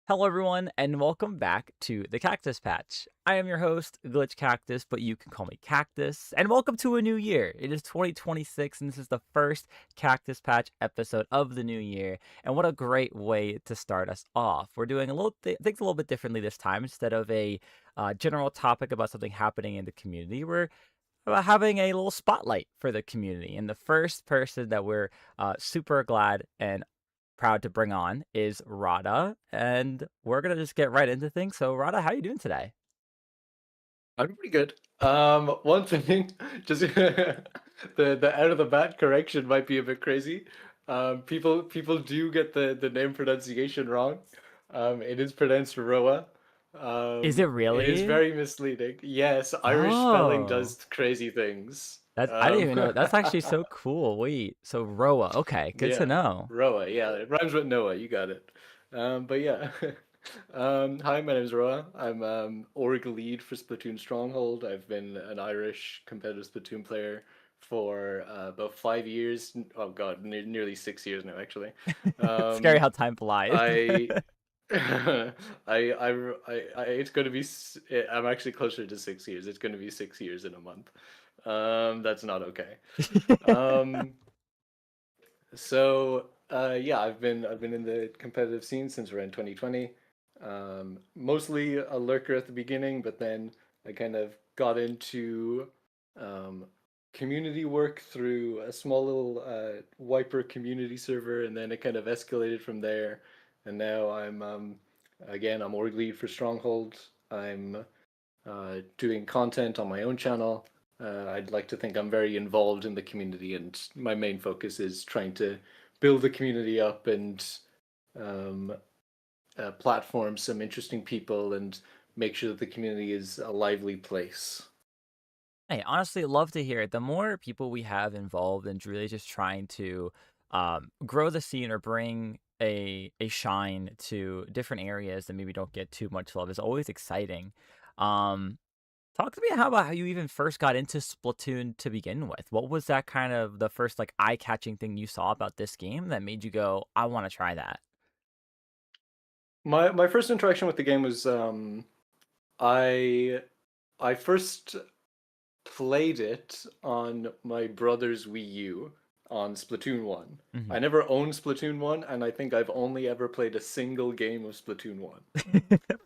Hello, everyone, and welcome back to the Cactus Patch. I am your host, Glitch Cactus, but you can call me Cactus. And welcome to a new year. It is 2026, and this is the first Cactus Patch episode of the new year. And what a great way to start us off. We're doing things a little bit differently this time. Instead of a general topic about something happening in the community, we're having a little spotlight for the community. And the first person that we're super glad and proud to bring on is Rada, and we're gonna just get right into things. So, Rada, how are you doing today? I'm pretty good. One thing, just the out of the bat correction might be a bit crazy. People do get the name pronunciation wrong. It is pronounced Roa. Is it It is really? very misleading. Yes, Irish spelling Oh, does crazy things. I didn't even know. That's actually so cool. Wait, so Roa. Okay, good to Yeah, know. Roa. Yeah, it rhymes with Noah. You got it. But yeah. Hi, my name is Roa. I'm org lead for Splatoon Stronghold. I've been an Irish competitive Splatoon player for about 5 years. Oh God, nearly 6 years now, actually. It's scary Um, how time flies. I, it's going to be. I'm actually closer to 6 years. It's going to be 6 years in a month. That's not okay. Um, yeah, I've been in the competitive scene since around 2020. Mostly a lurker at the beginning, but then I kind of got into um, community work through a small little wiper community server, and then it kind of escalated from there. And now I'm org lead for Stronghold. I'm doing content on my own channel. I'd like to think I'm very involved in the community, and my main focus is trying to build the community up and um, platform some interesting people and make sure that the community is a lively place. Hey, honestly, love to hear it. The more people we have involved and really just trying to grow the scene or bring a shine to different areas that maybe don't get too much love is always exciting. Um, Talk to me how you even first got into Splatoon to begin with. What was that kind of the first like eye-catching thing you saw about this game that made you go, I want to try that? My first interaction with the game was I I first played it on my brother's Wii U on Splatoon 1. Hmm. I never owned Splatoon 1, and I think I've only ever played a single game of Splatoon 1.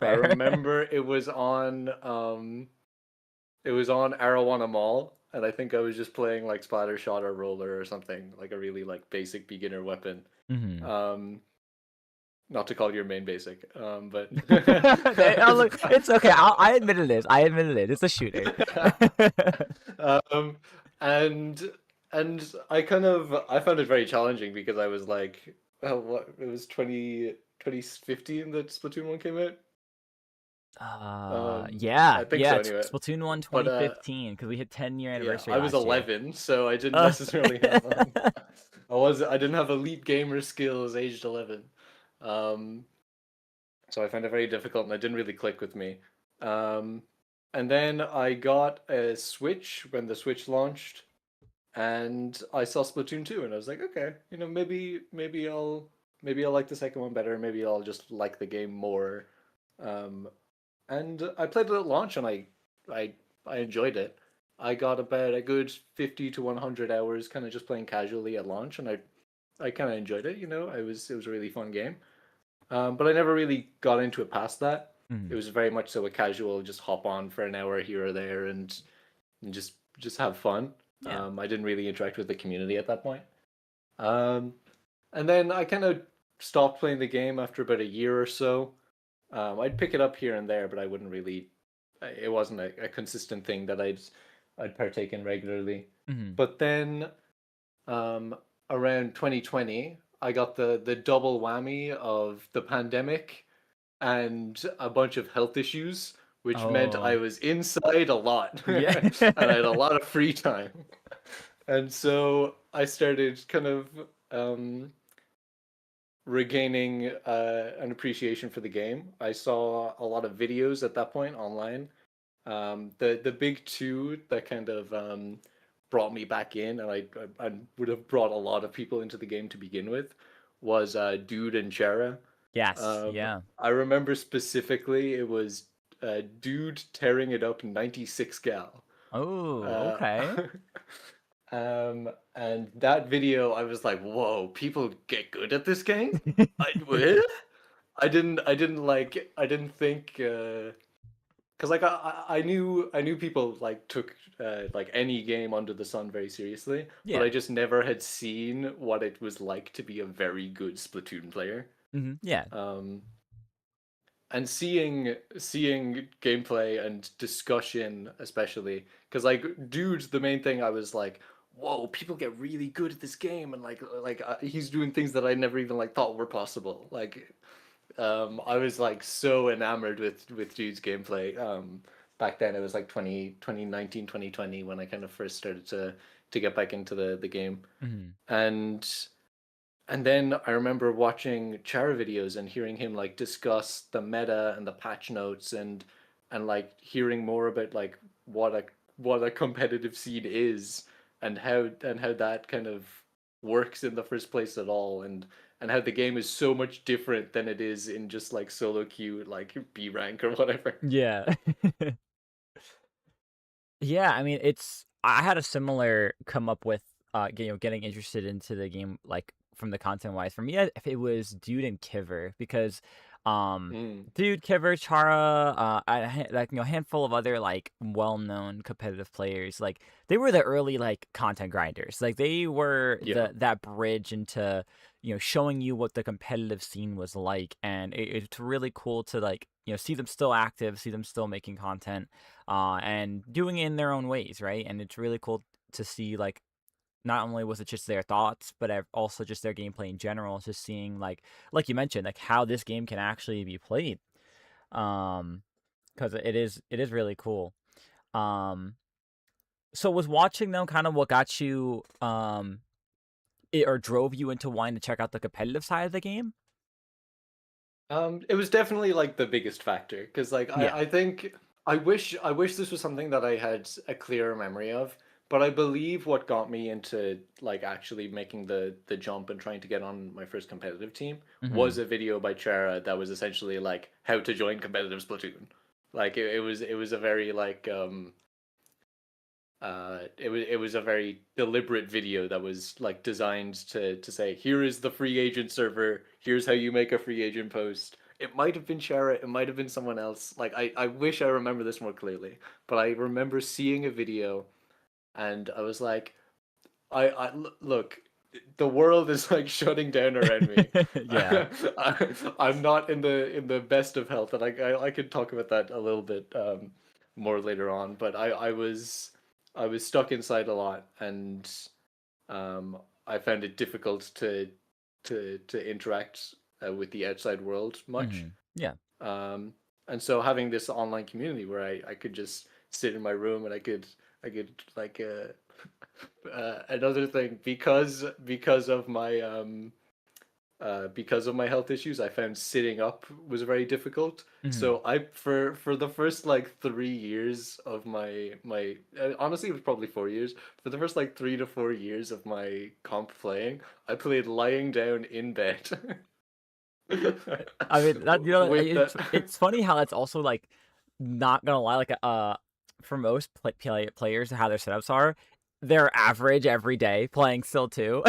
I Fair. remember it was on Arowana Mall, and I think I was just playing like Splatter Shot or Roller or something, like a really like basic beginner weapon. Hmm. Um, Not to call your main basic, but Look, it's okay. I admit it is. I admit it is. It's a shooter. um, and I found it very challenging because I was like, well, what it was 2015 that Splatoon 1 came out. Yeah, I think yeah. so anyway. Splatoon 1 But 2015 because we hit 10-year yeah, anniversary I was last year. 11, so I didn't Uh, necessarily have I didn't have elite gamer skills aged 11. Um, so I found it very difficult and it didn't really click with me. Um, and then I got a Switch when the Switch launched, and I saw Splatoon 2 and I was like, okay, maybe I'll like the second one better, maybe I'll just like the game more. Um, and I played it at launch and I I enjoyed it. I got about a good 50 to 100 hours kind of just playing casually at launch, and I kind of enjoyed it, it was a really fun game. But I never really got into it past that. It mhm. was very much so a casual, just hop on for an hour here or there and just have fun. Yeah. I didn't really interact with the community at that point. Um, and then I kind of stopped playing the game after about a year or so. I'd pick it up here and there, but I wouldn't really. It wasn't a consistent thing that I'd partake in regularly. Mhm. But then um, around 2020, I got the double whammy of the pandemic and a bunch of health issues, which meant I Oh, was inside a lot yeah. and I had a lot of free time. And so I started kind of um, regaining an appreciation for the game. I saw a lot of videos at that point online. The big two that kind of brought me back in, and I would have brought a lot of people into the game to begin with, was Dude and Chera. Yes. Yeah. I remember specifically it was a dude tearing it up 96 gal. Oh, Uh, okay. and that video, I was like, "Whoa, people get good at this game." What? I didn't think because like I knew people like took like any game under the sun very seriously, but I Yeah. just never had seen what it was like to be a very good Splatoon player. Yeah. Um, and seeing gameplay and discussion, especially because like dude, the main thing I was like, whoa, people get really good at this game, and he's doing things that I never even like thought were possible. Like I was like so enamored with dude's gameplay. Back then it was like 2019 2020 when I kind of first started to get back into the game. Hmm. And and then I remember watching Chara videos and hearing him like discuss the meta and the patch notes and like hearing more about like what a competitive scene is and how that kind of works in the first place at all and how the game is so much different than it is in just like solo queue like B rank or whatever. Yeah. Yeah, I mean, I had a similar come up with getting interested into the game like from the content wise. For me, if it was Dude and Kiver because Mm, Dude, Kiver, Chara, like handful of other like well-known competitive players, like they were the early like content grinders. Like they were yeah. that bridge into showing you what the competitive scene was like, and it's really cool to like see them still active, see them still making content and doing it in their own ways, right? And it's really cool to see like not only was it just their thoughts, but also just their gameplay in general. Just seeing like you mentioned, like how this game can actually be played. Um, because it is really cool. Um, so was watching them kind of what got you or drove you into wanting to check out the competitive side of the game? It was definitely like the biggest factor because like Yeah. I think I wish this was something that I had a clearer memory of, but I believe what got me into like actually making the jump and trying to get on my first competitive team Mm-hmm. was a video by Chara that was essentially like how to join competitive Splatoon. Like it was a very like it was a very deliberate video that was like designed to say here is the free agent server, here's how you make a free agent post. It might have been Shara, it might have been someone else. Like I wish I remember this more clearly, but I remember seeing a video and I was like look, the world is like shutting down around me. Yeah. I'm not in the best of health, and I could talk about that a little bit more later on. But I was stuck inside a lot, and I found it difficult to interact with the outside world much. Mm-hmm. Yeah. Um, and so having this online community where I could just sit in my room and I could like another thing because of my health issues, I found sitting up was very difficult. Mm-hmm. So I for the first like 3 years of my honestly it was probably 4 years. For the first like 3 to 4 years of my comp playing, I played lying down in bed. I mean that With the it's funny how that's also like not gonna lie like for most players how their setups are they're average every day playing still too.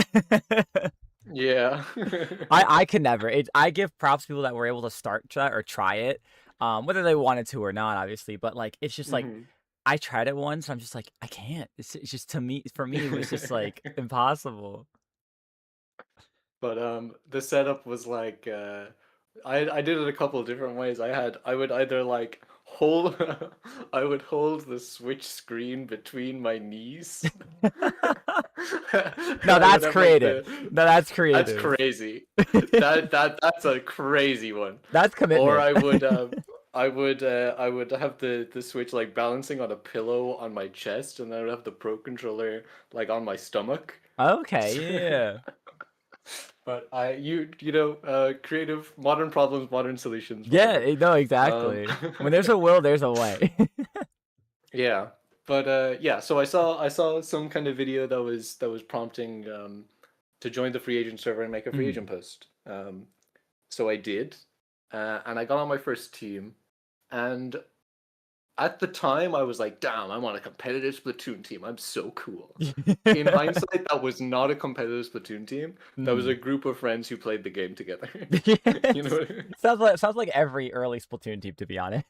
yeah. I can never I give props to people that were able to start that or try it whether they wanted to or not obviously but like it's just like Mhm. I tried it once I'm just like I can't it's just to me for me it was just like impossible. But the setup was like I did it a couple of different ways. I would either like hold I would hold the Switch screen between my knees. No, I would that's have like creative. the No, that's that's creative. crazy. That's a crazy one. That's Or commitment. I would have the Switch like balancing on a pillow on my chest and I would have the Pro controller like on my stomach. Okay, yeah. But creative, modern problems, modern solutions, Yeah, whatever. no, Um, exactly. When there's a will, there's a way. yeah, but yeah. So I saw some kind of video that was prompting to join the free agent server and make a free agent Mhm. post. So I did, and I got on my first team, and at the time I was like, damn, I'm on a competitive Splatoon team. I'm so cool. In hindsight, that was not a competitive Splatoon team. That was Mhm. a group of friends who played the game together. You know Yes. what I mean? Sounds like every early Splatoon team, to be honest.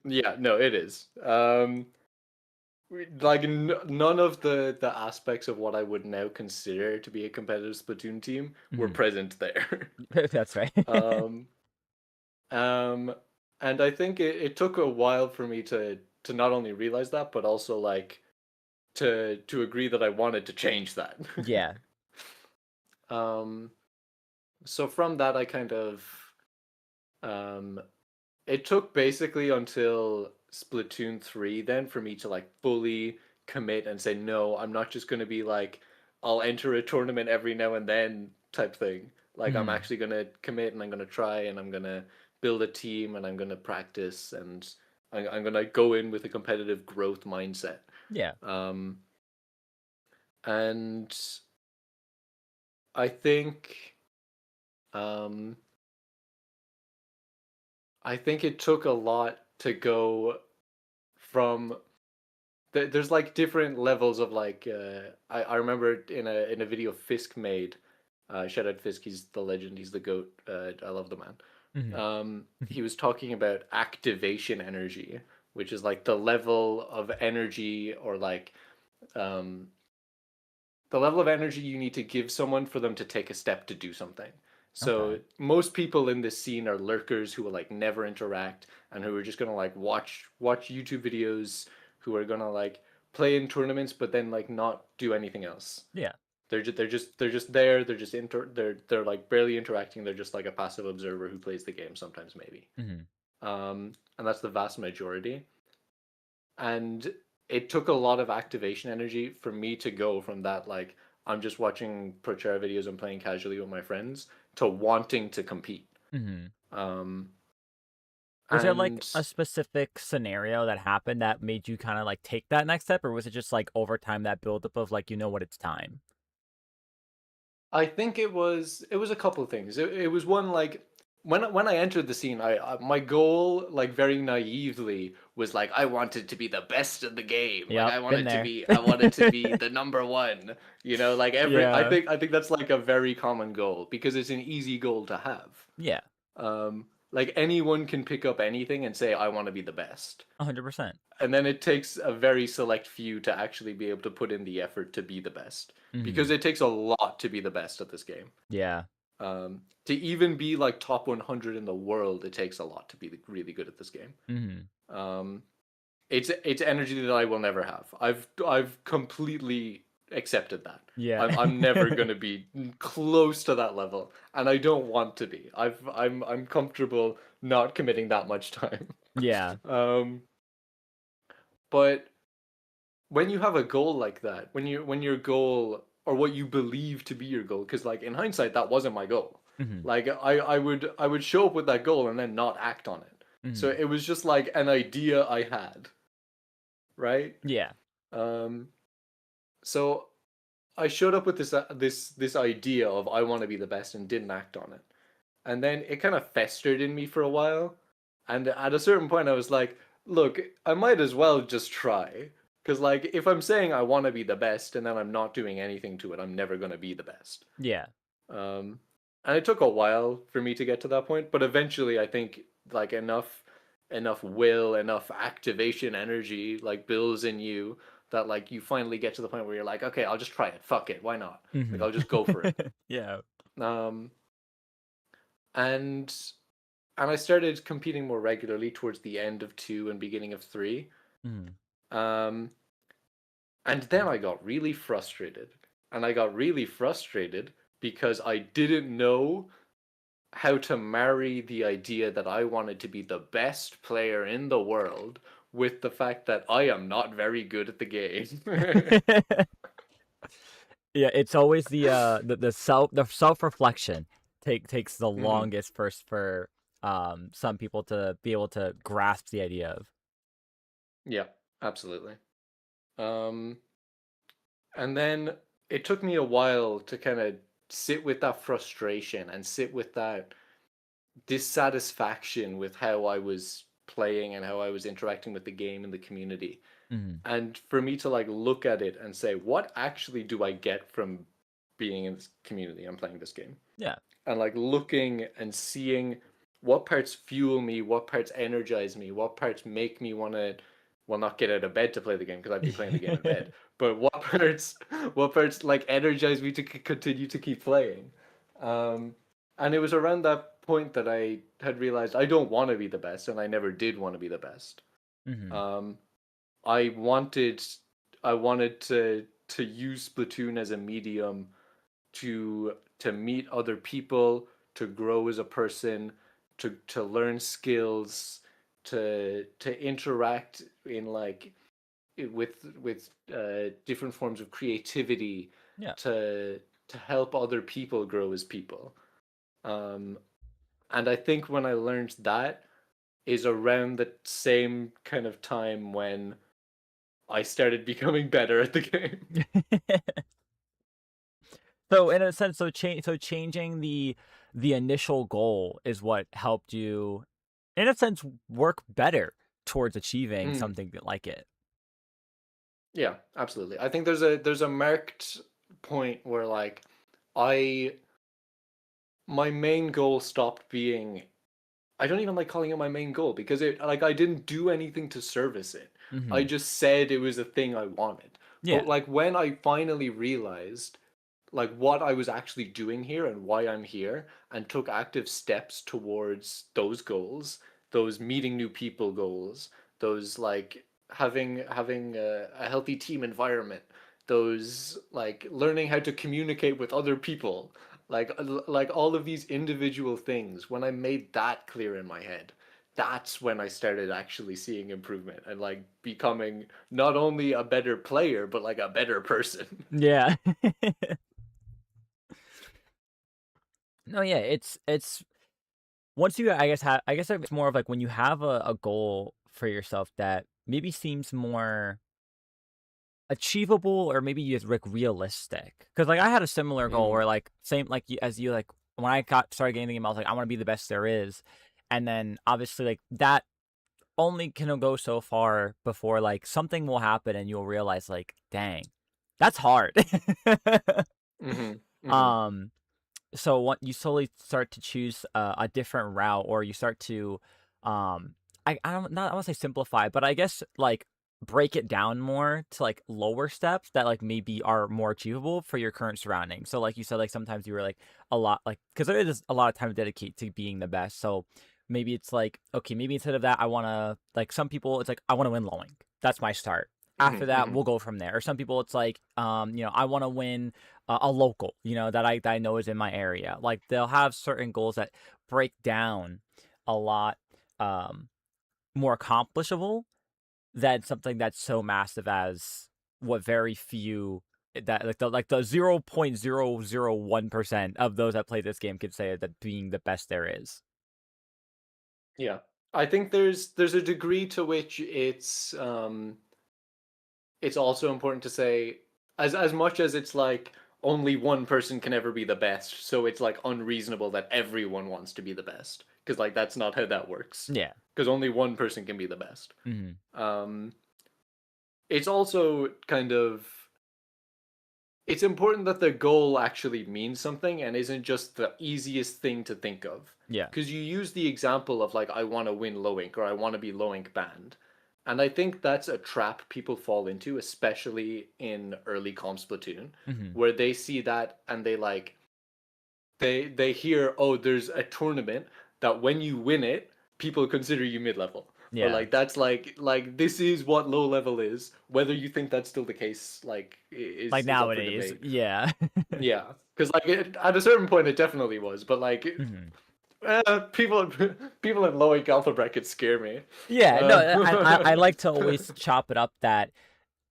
Yeah, no, it is. Like none of the aspects of what I would now consider to be a competitive Splatoon team were Mhm. present there. That's right. Um, um, and I think it took a while for me to not only realize that, but also like to agree that I wanted to change that. Yeah. Um, so from that, I kind of um, it took basically until Splatoon 3 then for me to like fully commit and say, no, I'm not just going to be like, I'll enter a tournament every now and then type thing. Like, I'm Mhm. actually going to commit and I'm going to try and I'm going to build a team and I'm going to practice and I'm going to go in with a competitive growth mindset. Yeah. Um, and I think, um, I think it took a lot to go from there's like different levels of like I remember in a video Fisk made, shout out Fisk, he's the legend, he's the goat, I love the man. Mhm. He was talking about activation energy, which is like the level of energy or like um the level of energy you need to give someone for them to take a step to do something. Okay. So most people in this scene are lurkers who will like never interact and who are just gonna like watch YouTube videos, who are gonna like play in tournaments but then like not do anything else. Yeah. They're just there. They're like barely interacting. They're just like a passive observer who plays the game sometimes maybe. Mhm. And that's the vast majority. And it took a lot of activation energy for me to go from that like I'm just watching Prochera videos and playing casually with my friends to wanting to compete. Mhm. Um, Was there like and a specific scenario that happened that made you kind of like take that next step, or was it just like over time that buildup of like, you know what, it's time? I think it was a couple of things. It was one like when I entered the scene, I my goal like very naively was like I wanted to be the best in the game. Like Yep, been there. I wanted to be the number one. You know, like every Yeah. I think that's like a very common goal because it's an easy goal to have. Yeah. Like anyone can pick up anything and say I want to be the best. 100%. And then it takes a very select few to actually be able to put in the effort to be the best because Mhm. it takes a lot to be the best at this game. Yeah. To even be like top 100 in the world, it takes a lot to be really good at this game. Mhm. Um, it's energy that I will never have. I've completely accepted that. Yeah. I'm never gonna be close to that level, and I don't want to be. I'm comfortable not committing that much time. Yeah. um, but when you have a goal like that, when your goal or what you believe to be your goal, because like in hindsight that wasn't my goal. Mhm. Like I would show up with that goal and then not act on it. So Mhm. it was just like an idea I had, right? Yeah. Um, so I showed up with this idea of I want to be the best and didn't act on it, and then it kind of festered in me for a while, and at a certain point I was like, look, I might as well just try. Because, like, if I'm saying I want to be the best and then I'm not doing anything to it, I'm never going to be the best. Yeah. Um, and it took a while for me to get to that point, but eventually I think, like, enough will, enough activation energy, like, builds in you that, like, you finally get to the point where you're like, okay, I'll just try it. Fuck it. Why not? Like, Mhm. I'll just go for it. Yeah. Um, and and I started competing more regularly towards the end of two and beginning of three. Mhm. Um, and then I got really frustrated. And I got really frustrated because I didn't know how to marry the idea that I wanted to be the best player in the world with the fact that I am not very good at the game. Yeah, it's always the self-reflection takes the Mhm. longest first for some people to be able to grasp the idea of. Yeah, absolutely. Um, and then it took me a while to kind of sit with that frustration and sit with that. dissatisfaction with how I was playing and how I was interacting with the game and the community. Hmm. And for me to like look at it and say, what actually do I get from being in this community and playing this game? Yeah. And like looking and seeing what parts fuel me, what parts energize me, what parts make me want to, well, not get out of bed to play the game because I'd be playing the game in bed, but what parts like energize me to continue to keep playing. Um, and it was around that point that I had realized I don't want to be the best, and I never did want to be the best. Hmm. Um, I wanted, I wanted to use Splatoon as a medium to meet other people, to grow as a person, to learn skills, to interact in like with different forms of creativity, Yeah. to help other people grow as people. Um, and I think when I learned that is around the same kind of time when I started becoming better at the game. So in a sense, so changing the initial goal is what helped you, in a sense, work better towards achieving Mm. something like it. Yeah, absolutely. I think there's a marked point where like I my main goal stopped being, I don't even like calling it my main goal because it like I didn't do anything to service it. I Hmm. just said it was a thing I wanted. Yeah. But like when I finally realized like what I was actually doing here and why I'm here and took active steps towards those goals, those meeting new people goals, those like having a healthy team environment, those like learning how to communicate with other people, like all of these individual things, when I made that clear in my head, that's when I started actually seeing improvement and like becoming not only a better player but like a better person. Yeah. No, yeah, it's once you, I guess, have, I guess it's more of like when you have a goal for yourself that maybe seems more achievable or maybe just like realistic. Because like I had a similar goal Mm. where like same like you, as you like when I got started getting the game, I was like I want to be the best there is, and then obviously like that only can go so far before like something will happen and you'll realize like dang, that's hard. Mhm. Mhm. um so what you slowly start to choose a different route, or you start to I don't, not, I want to say simplify, but I guess like break it down more to like lower steps that like maybe are more achievable for your current surroundings. So like you said, like sometimes you were like a lot like, because there is a lot of time to dedicate to being the best. So maybe it's like, okay, maybe instead of that I want to, like some people it's like I want to win lowing, that's my start. After Mhm. that Mhm. we'll go from there. Or some people it's like I want to win a local, that I know is in my area. Like they'll have certain goals that break down a lot um, more accomplishable than something that's so massive as what very few, that like the 0.001% of those that play this game could say that being the best there is. Yeah. I think there's a degree to which it's also important to say, as much as it's like only one person can ever be the best, so it's like unreasonable that everyone wants to be the best because like that's not how that works. Yeah. Because only one person can be the best. Hmm. Um, it's also kind of, it's important that the goal actually means something and isn't just the easiest thing to think of. Yeah. Because you use the example of like I want to win low ink or I want to be low ink banned. And I think that's a trap people fall into, especially in early comp Splatoon, Hmm. where they see that and they like they hear, oh, there's a tournament that when you win it, people consider you mid level. Or Yeah. like that's like this is what low level is. Whether you think that's still the case, like Like is up for nowadays. debate. Yeah. Yeah, because like at a certain point it definitely was, but like Hmm. people people in low ink alpha brackets scare me. Yeah. No, I Uh, like to always chop it up that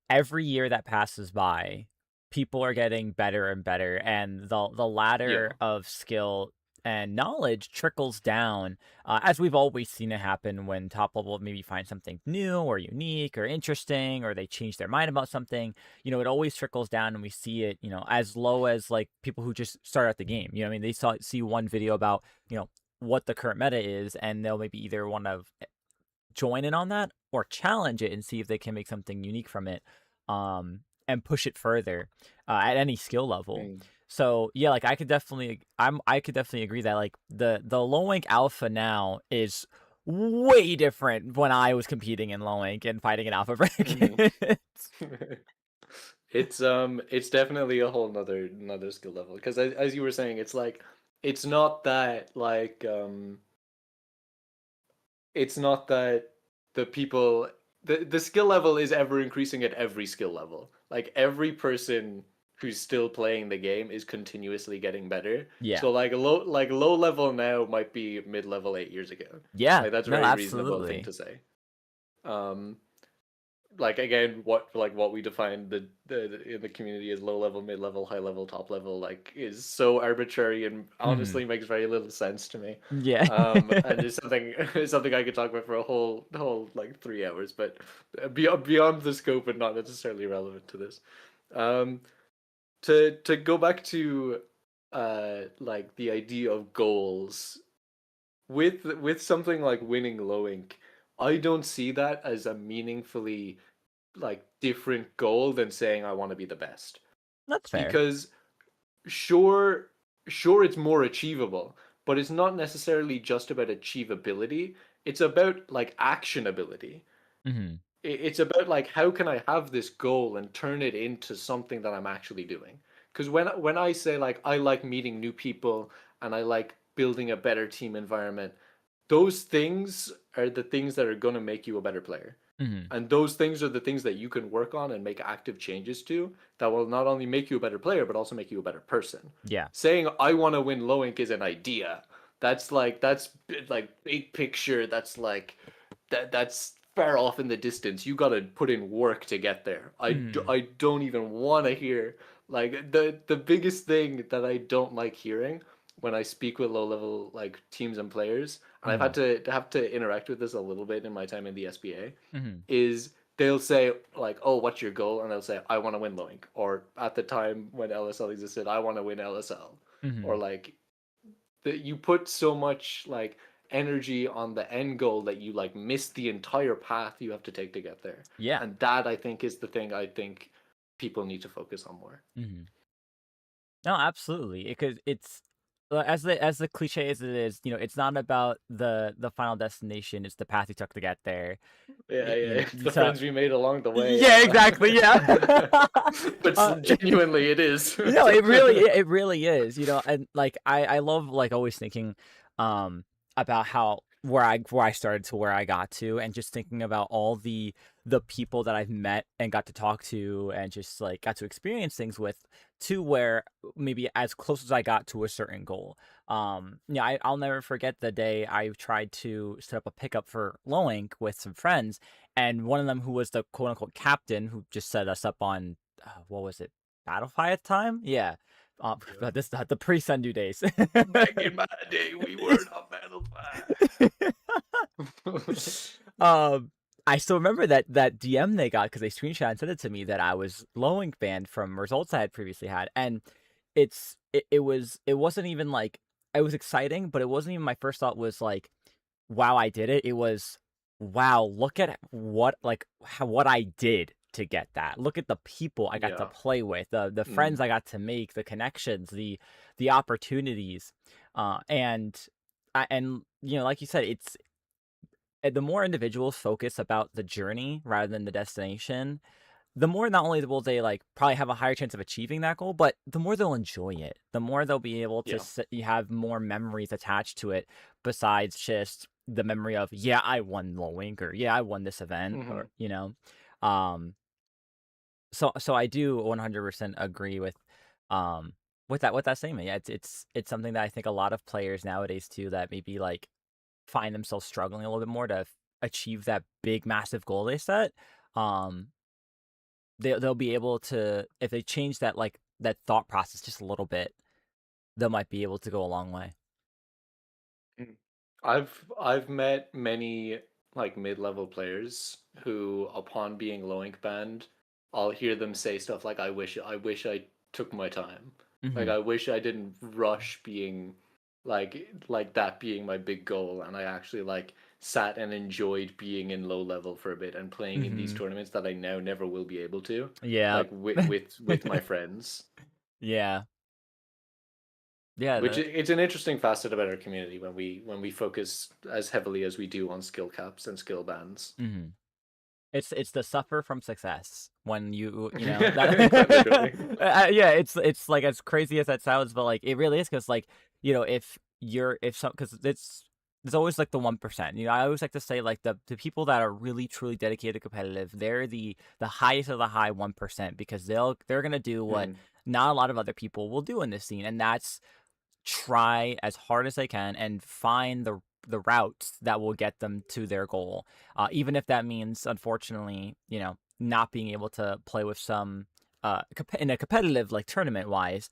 every year that passes by, people are getting better and better, and the ladder yeah. of skill and knowledge trickles down, as we've always seen it happen when top level maybe find something new or unique or interesting, or they change their mind about something. It always trickles down, and we see it, as low as like people who just start out the game. I mean, they see one video about what the current meta is, and they'll maybe either want to join in on that or challenge it and see if they can make something unique from it, and push it further at any skill level. Mm. So yeah, like I could definitely agree that like the low rank alpha now is way different when I was competing in low rank and fighting in alpha Mhm. brackets. It's definitely a whole another skill level because as you were saying, it's like it's not that like it's not that the people the skill level is ever increasing at every skill level. Like every person who's still playing the game is continuously getting better. Yeah. So like low level now might be mid level 8 years ago. Yeah. Like that's a No, very reasonable thing absolutely. to say. Um like again what we define the in the community as low level, mid level, high level, top level like is so arbitrary and Hmm. honestly makes very little sense to me. Yeah. And it's something it's something I could talk about for a whole like 3 hours, but beyond the scope and not necessarily relevant to this. um to go back to like the idea of goals with something like winning low ink, I don't see that as a meaningfully like different goal than saying I want to be the best. That's fair. Because sure sure it's more achievable, but it's not necessarily just about achievability. It's about like actionability. Hmm. It's about like how can I have this goal and turn it into something that I'm actually doing. Because when I say like I like meeting new people and I like building a better team environment, those things are the things that are going to make you a better player. Hmm. And those things are the things that you can work on and make active changes to that will not only make you a better player, but also make you a better person. Yeah. Saying I want to win low ink is an idea. That's like big picture. That's far off in the distance. You got to put in work to get there. Hmm. I don't even want to hear like the biggest thing that I don't like hearing when I speak with low level like teams and players, and I've had Hmm. to have to interact with this a little bit in my time in the SBA, Hmm. is they'll say like, "Oh, what's your goal?" And they'll say, "I want to win low ink," or at the time when LSL existed, "I want to win LSL," or Hmm. like that you put so much like energy on the end goal that you like miss the entire path you have to take to get there. Yeah. And that I think is the thing I think people need to focus on more. Hmm. No, absolutely. Because it's as the cliche as it is, it's not about the final destination. It's the path you took to get there. Yeah, yeah, it's the So friends we made along the way. yeah, exactly. Yeah. But uh, genuinely, it is. no, it really is. And like I love like always thinking, um, about how where I started to where I got to, and just thinking about all the people that I've met and got to talk to, and just like got to experience things with, to where maybe as close as I got to a certain goal. Yeah, I'll never forget the day I tried to set up a pickup for Lowink with some friends, and one of them, who was the quote unquote captain, who just set us up on, what was it, Battlefy at the time? Yeah. Yeah. But this the pre-Sundu days. Back in my day, we were not Battle um, I still remember that DM they got, because they screenshot and sent it to me, that I was low ink banned from results I had previously had, and it wasn't even like, it was exciting, but it wasn't even, my first thought was like, wow, I did it. It was, wow, look at what I did to get that. Look at the people I got to Yeah. play with, the friends Mm. I got to make, the connections, the opportunities, and like you said, it's the more individuals focus about the journey rather than the destination, the more, not only will they like probably have a higher chance of achieving that goal, but the more they'll enjoy it. The more they'll be able to Yeah. you have more memories attached to it, besides just the memory of, yeah, I won Low Wink, or yeah, I won this event, Hmm. or. Um so I do 100% agree with that statement. Yeah, it's something that I think a lot of players nowadays too, that maybe like find themselves struggling a little bit more to achieve that big massive goal they set. um they'll be able to, if they change that, like that thought process just a little bit, they might be able to go a long way. Mm. I've met many like mid-level players who, upon being low ink banned, I'll hear them say stuff like, I wish I took my time. Like Hmm. I wish I didn't rush being like that being my big goal, and I actually like sat and enjoyed being in low level for a bit and playing in these Mm-hmm. tournaments that I now never will be able to, Yeah. like with my friends. Yeah. Yeah. Which it's an interesting facet about our community when we focus as heavily as we do on skill caps and skill bans. Mm-hmm. It's the suffer from success when you know Quite that. literally. Yeah, it's like as crazy as that sounds, but like it really is because like if you're if some because it's always like the 1%. I always like to say like the people that are really truly dedicated to competitive, they're the highest of the high 1% because they're gonna do what Mhm. not a lot of other people will do in this scene, and that's try as hard as they can and find the routes that will get them to their goal, even if that means, unfortunately, not being able to play with some in a competitive like tournament wise,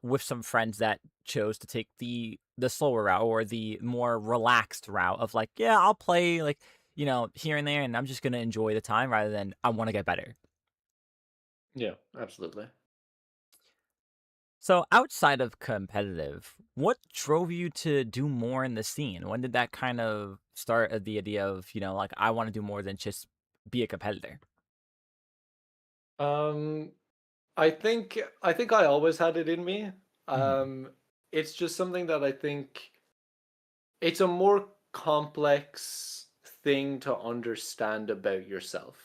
with some friends that chose to take the slower route or the more relaxed route of like, yeah, I'll play like here and there, and I'm just gonna enjoy the time rather than I want to get better. Yeah, absolutely. So outside of competitive, what drove you to do more in the scene? When did that kind of start the idea of, like I want to do more than just be a competitor? Um, I think I always had it in me. Hmm. It's just something that I think it's a more complex thing to understand about yourself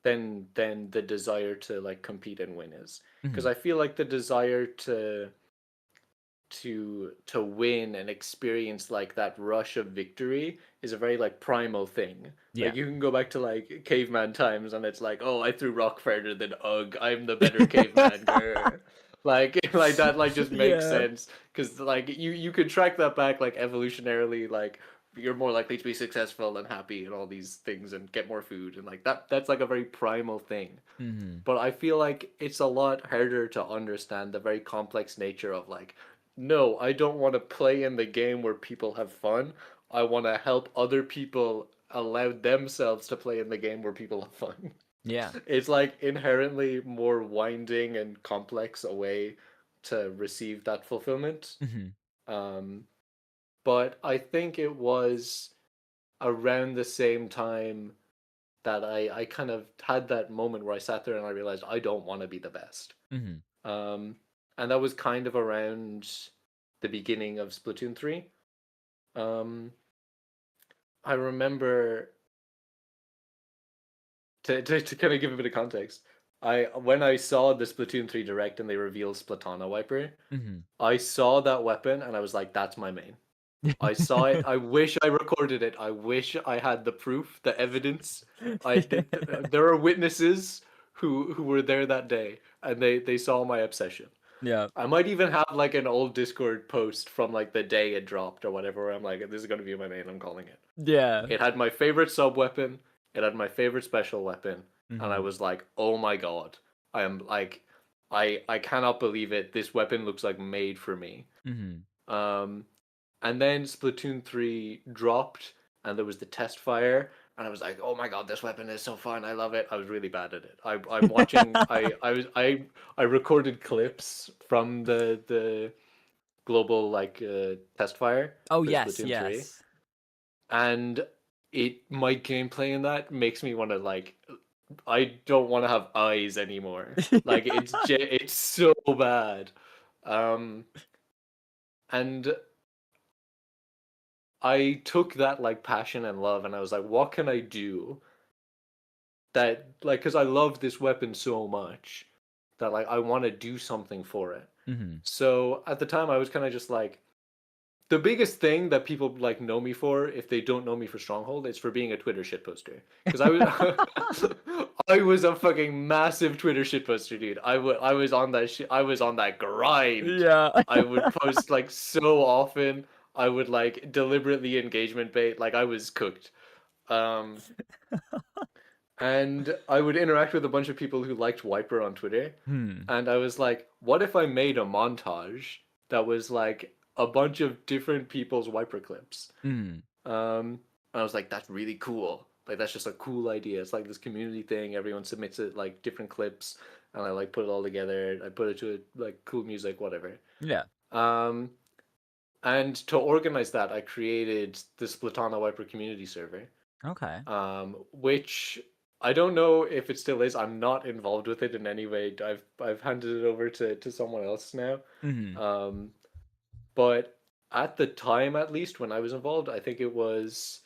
than the desire to like compete and win is. Because Hmm. I feel like the desire to win and experience like that rush of victory is a very like primal thing. Yeah. Like you can go back to like caveman times and it's like, oh, I threw rock farther than Ugg. I'm the better caveman. Grr. Like like that like just makes Yeah. sense because like you could track that back like evolutionarily, like you're more likely to be successful and happy and all these things and get more food and like that's like a very primal thing. Hmm. But I feel like it's a lot harder to understand the very complex nature of like, no, I don't want to play in the game where people have fun. I want to help other people allow themselves to play in the game where people have fun. Yeah. It's like inherently more winding and complex a way to receive that fulfillment. Hmm. Um, but I think it was around the same time that I kind of had that moment where I sat there and I realized I don't want to be the best. Hmm. Um, and that was kind of around the beginning of Splatoon 3. Um, I remember to kind of give a bit of context. I when I saw the Splatoon 3 direct and they revealed Splatana Wiper, Hmm. I saw that weapon and I was like, that's my main. I saw it. I wish I recorded it. I wish I had the proof, the evidence. I did. There are witnesses who were there that day, and they saw my obsession. Yeah. I might even have like an old Discord post from like the day it dropped or whatever. Where I'm like, this is gonna be my main. I'm calling it. Yeah. It had my favorite sub weapon. It had my favorite special weapon, and I Hmm. was like, oh my god, I am like, I cannot believe it. This weapon looks like made for me. Hmm. Um, and then Splatoon 3 dropped and there was the test fire and I was like, "Oh my god, this weapon is so fun. I love it." I was really bad at it. I'm watching I recorded clips from the global like test fire Oh for yes, Splatoon 3 yes. and it my gameplay in that makes me want to like I don't want to have eyes anymore. Like it's so bad. Um and I took that like passion and love and I was like, what can I do that like because I love this weapon so much that like I want to do something for it. Hmm. So at the time I was kind of just like the biggest thing that people like know me for if they don't know me for Stronghold is for being a Twitter shitposter because I was I was a fucking massive Twitter shitposter dude. I was on that shit. I was on that grind. Yeah. I would post like so often. I would like deliberately engagement bait. Like I was cooked. Um, and I would interact with a bunch of people who liked Wiper on Twitter. Hmm. And I was like, what if I made a montage that was like a bunch of different people's Wiper clips? Hmm. And I was like, that's really cool. Like that's just a cool idea. It's like this community thing. Everyone submits it like different clips, and I like put it all together. I put it to like cool music, whatever. Yeah. Um, And to organize that, I created the Splatana Wiper community server, Okay. which I don't know if it still is. I'm not involved with it in any way. I've handed it over to someone else now. Mm-hmm. Um, but at the time, at least when I was involved, I think it was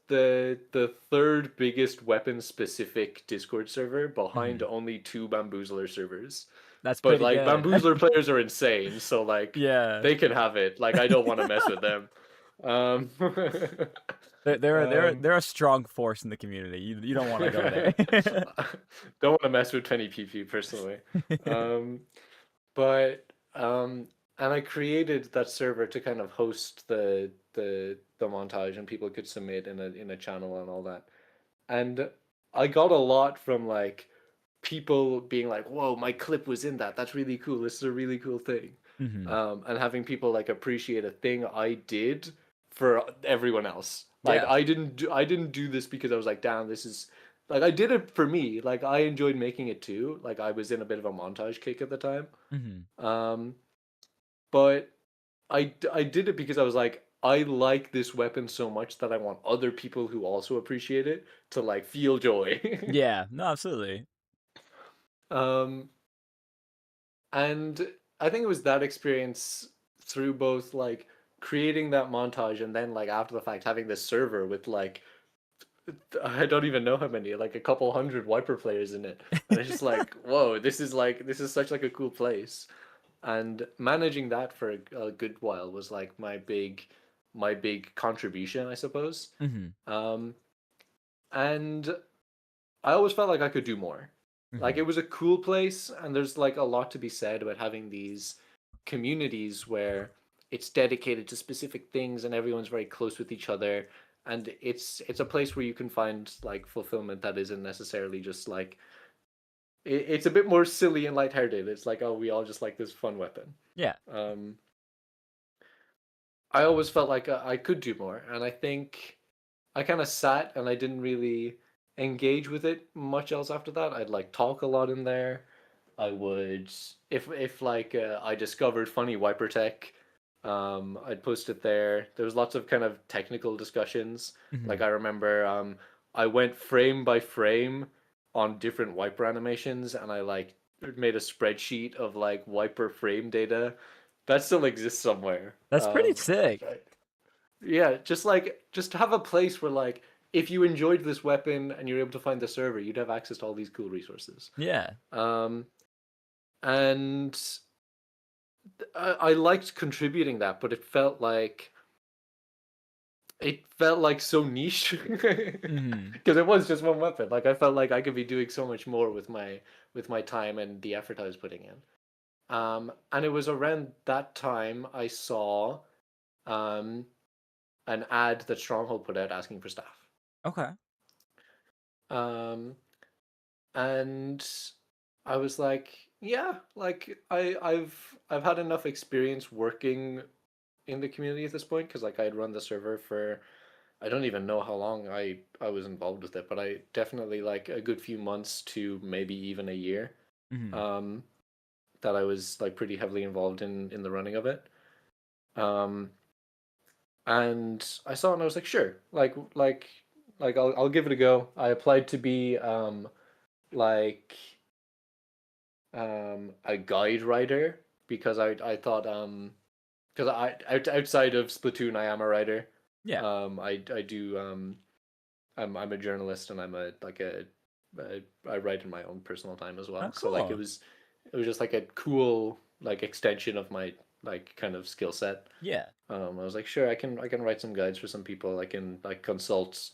the third biggest weapon specific Discord server behind Mm-hmm. only two Bamboozler servers. That's But pretty like good. Bamboozler players are insane, so like Yeah. they can have it. Like I don't want to mess with them. Um, um, They're a strong force in the community. You don't want to go there. don't want to mess with 20 PP personally. Um, but and I created that server to kind of host the montage, and people could submit in a channel and all that. And I got a lot from like people being like, "Whoa, my clip was in that. That's really cool. This is a really cool thing." Hmm. And having people like appreciate a thing I did for everyone else. Like Yeah. I didn't do this because I was like, "Damn, this is." Like I did it for me. Like I enjoyed making it too. Like I was in a bit of a montage kick at the time. Hmm. Um, but I did it because I was like, I like this weapon so much that I want other people who also appreciate it to like feel joy. Yeah. No, absolutely. um, and I think it was that experience through both like creating that montage and then like after the fact having this server with like I don't even know how many, like a couple hundred Wiper players in it. And it's just like, whoa, this is such like a cool place. And managing that for a good while was like my big contribution, I suppose. Hmm. Um, and I always felt like I could do more. Like Hmm. it was a cool place, and there's like a lot to be said about having these communities where it's dedicated to specific things and everyone's very close with each other, and it's a place where you can find like fulfillment that isn't necessarily just like it's a bit more silly and lighthearted. It's like, oh, we all just like this fun weapon. Yeah. Um, I always felt like I could do more, and I think I kind of sat and I didn't really engage with it much else after that. I'd like talk a lot in there. I would if like I discovered funny wiper tech, I'd post it there. There was lots of kind of technical discussions. Like Hmm. I remember I went frame by frame on different wiper animations, and I like made a spreadsheet of like wiper frame data that still exists somewhere. That's pretty sick. Yeah, just have a place where like if you enjoyed this weapon and you're able to find the server, you'd have access to all these cool resources. Yeah. Um, and I liked contributing that, but it felt like so niche Hmm. because it was just one weapon. Like I felt like I could be doing so much more with my time and the effort I was putting in. And it was around that time I saw um an ad that Stronghold put out asking for staff. Okay. Um, and I was like, yeah, like I've had enough experience working in the community at this point because like I'd run the server for I don't even know how long I was involved with it, but I definitely like a good few months to maybe even a year. Hmm. Um, that I was like pretty heavily involved in the running of it. Um, and I saw it and I was like, sure, like I'll give it a go. I applied to be like a guide writer because I thought because outside of Splatoon I am a writer. Yeah. I do I'm a journalist and I'm a like I write in my own personal time as Oh, well. So like cool. it was just like a cool like extension of my like kind of skill set. Yeah. I was like, sure, I can write some guides for some people. I can like consult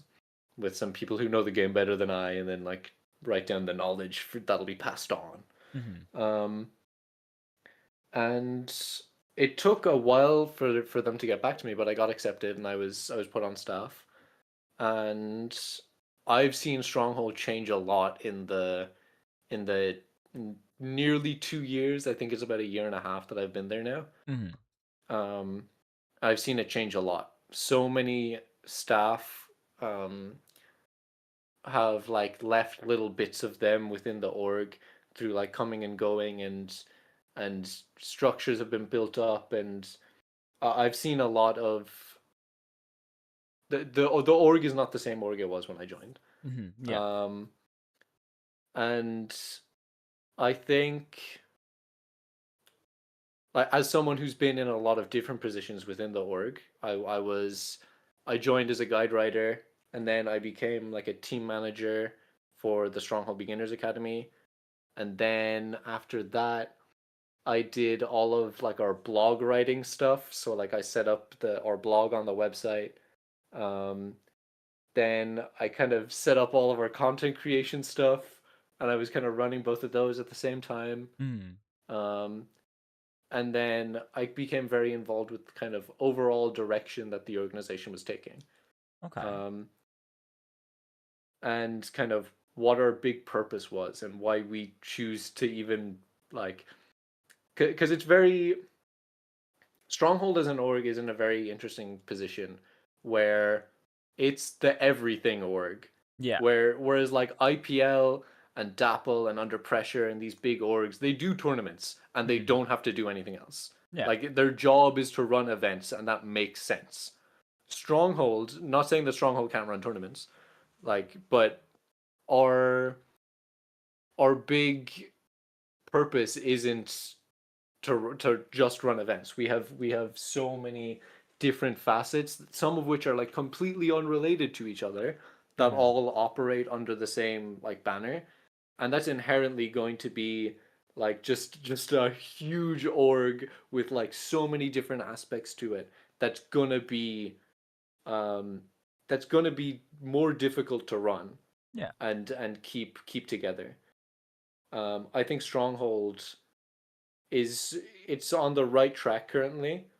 with some people who know the game better than I, and then like write down the knowledge that'll be passed on. Hmm. Um, and it took a while for them to get back to me, but I got accepted and I was put on staff. And I've seen Stronghold change a lot in the nearly 2 years. I think it's about a year and a half that I've been there now. Hmm. Um, I've seen it change a lot. So many staff um, have like left little bits of them within the org through like coming and going, and structures have been built up, and I've seen a lot of the org is not the same org it was when I joined. Yeah. Um, and I think, like, as someone who's been in a lot of different positions within the org, I joined as a guide writer, and then I became like a team manager for the Stronghold Beginners Academy, and then after that, I did all of like our blog writing stuff. So like I set up the our blog on the website. Um, then I kind of set up all of our content creation stuff, and I was kind of running both of those at the same time. Mm. Um, and then I became very involved with kind of overall direction that the organization was taking, Okay. um, and kind of what our big purpose was and why we choose to even like, because it's very Stronghold as an org is in a very interesting position where it's the everything org. Yeah. Whereas like IPL and Dapple and Under Pressure and these big orgs, they do tournaments and they Mhm. don't have to do anything else. Yeah. Like their job is to run events and that makes sense. Stronghold, not saying that Stronghold can't run tournaments, like, but our our big purpose isn't to just run events. We have so many different facets, some of which are like completely unrelated to each other, that Mhm. all operate under the same like banner, and that's inherently going to be like just a huge org with like so many different aspects to it. That's gonna be um that's gonna be more difficult to run Yeah. and keep together. I think Stronghold is it's on the right track currently,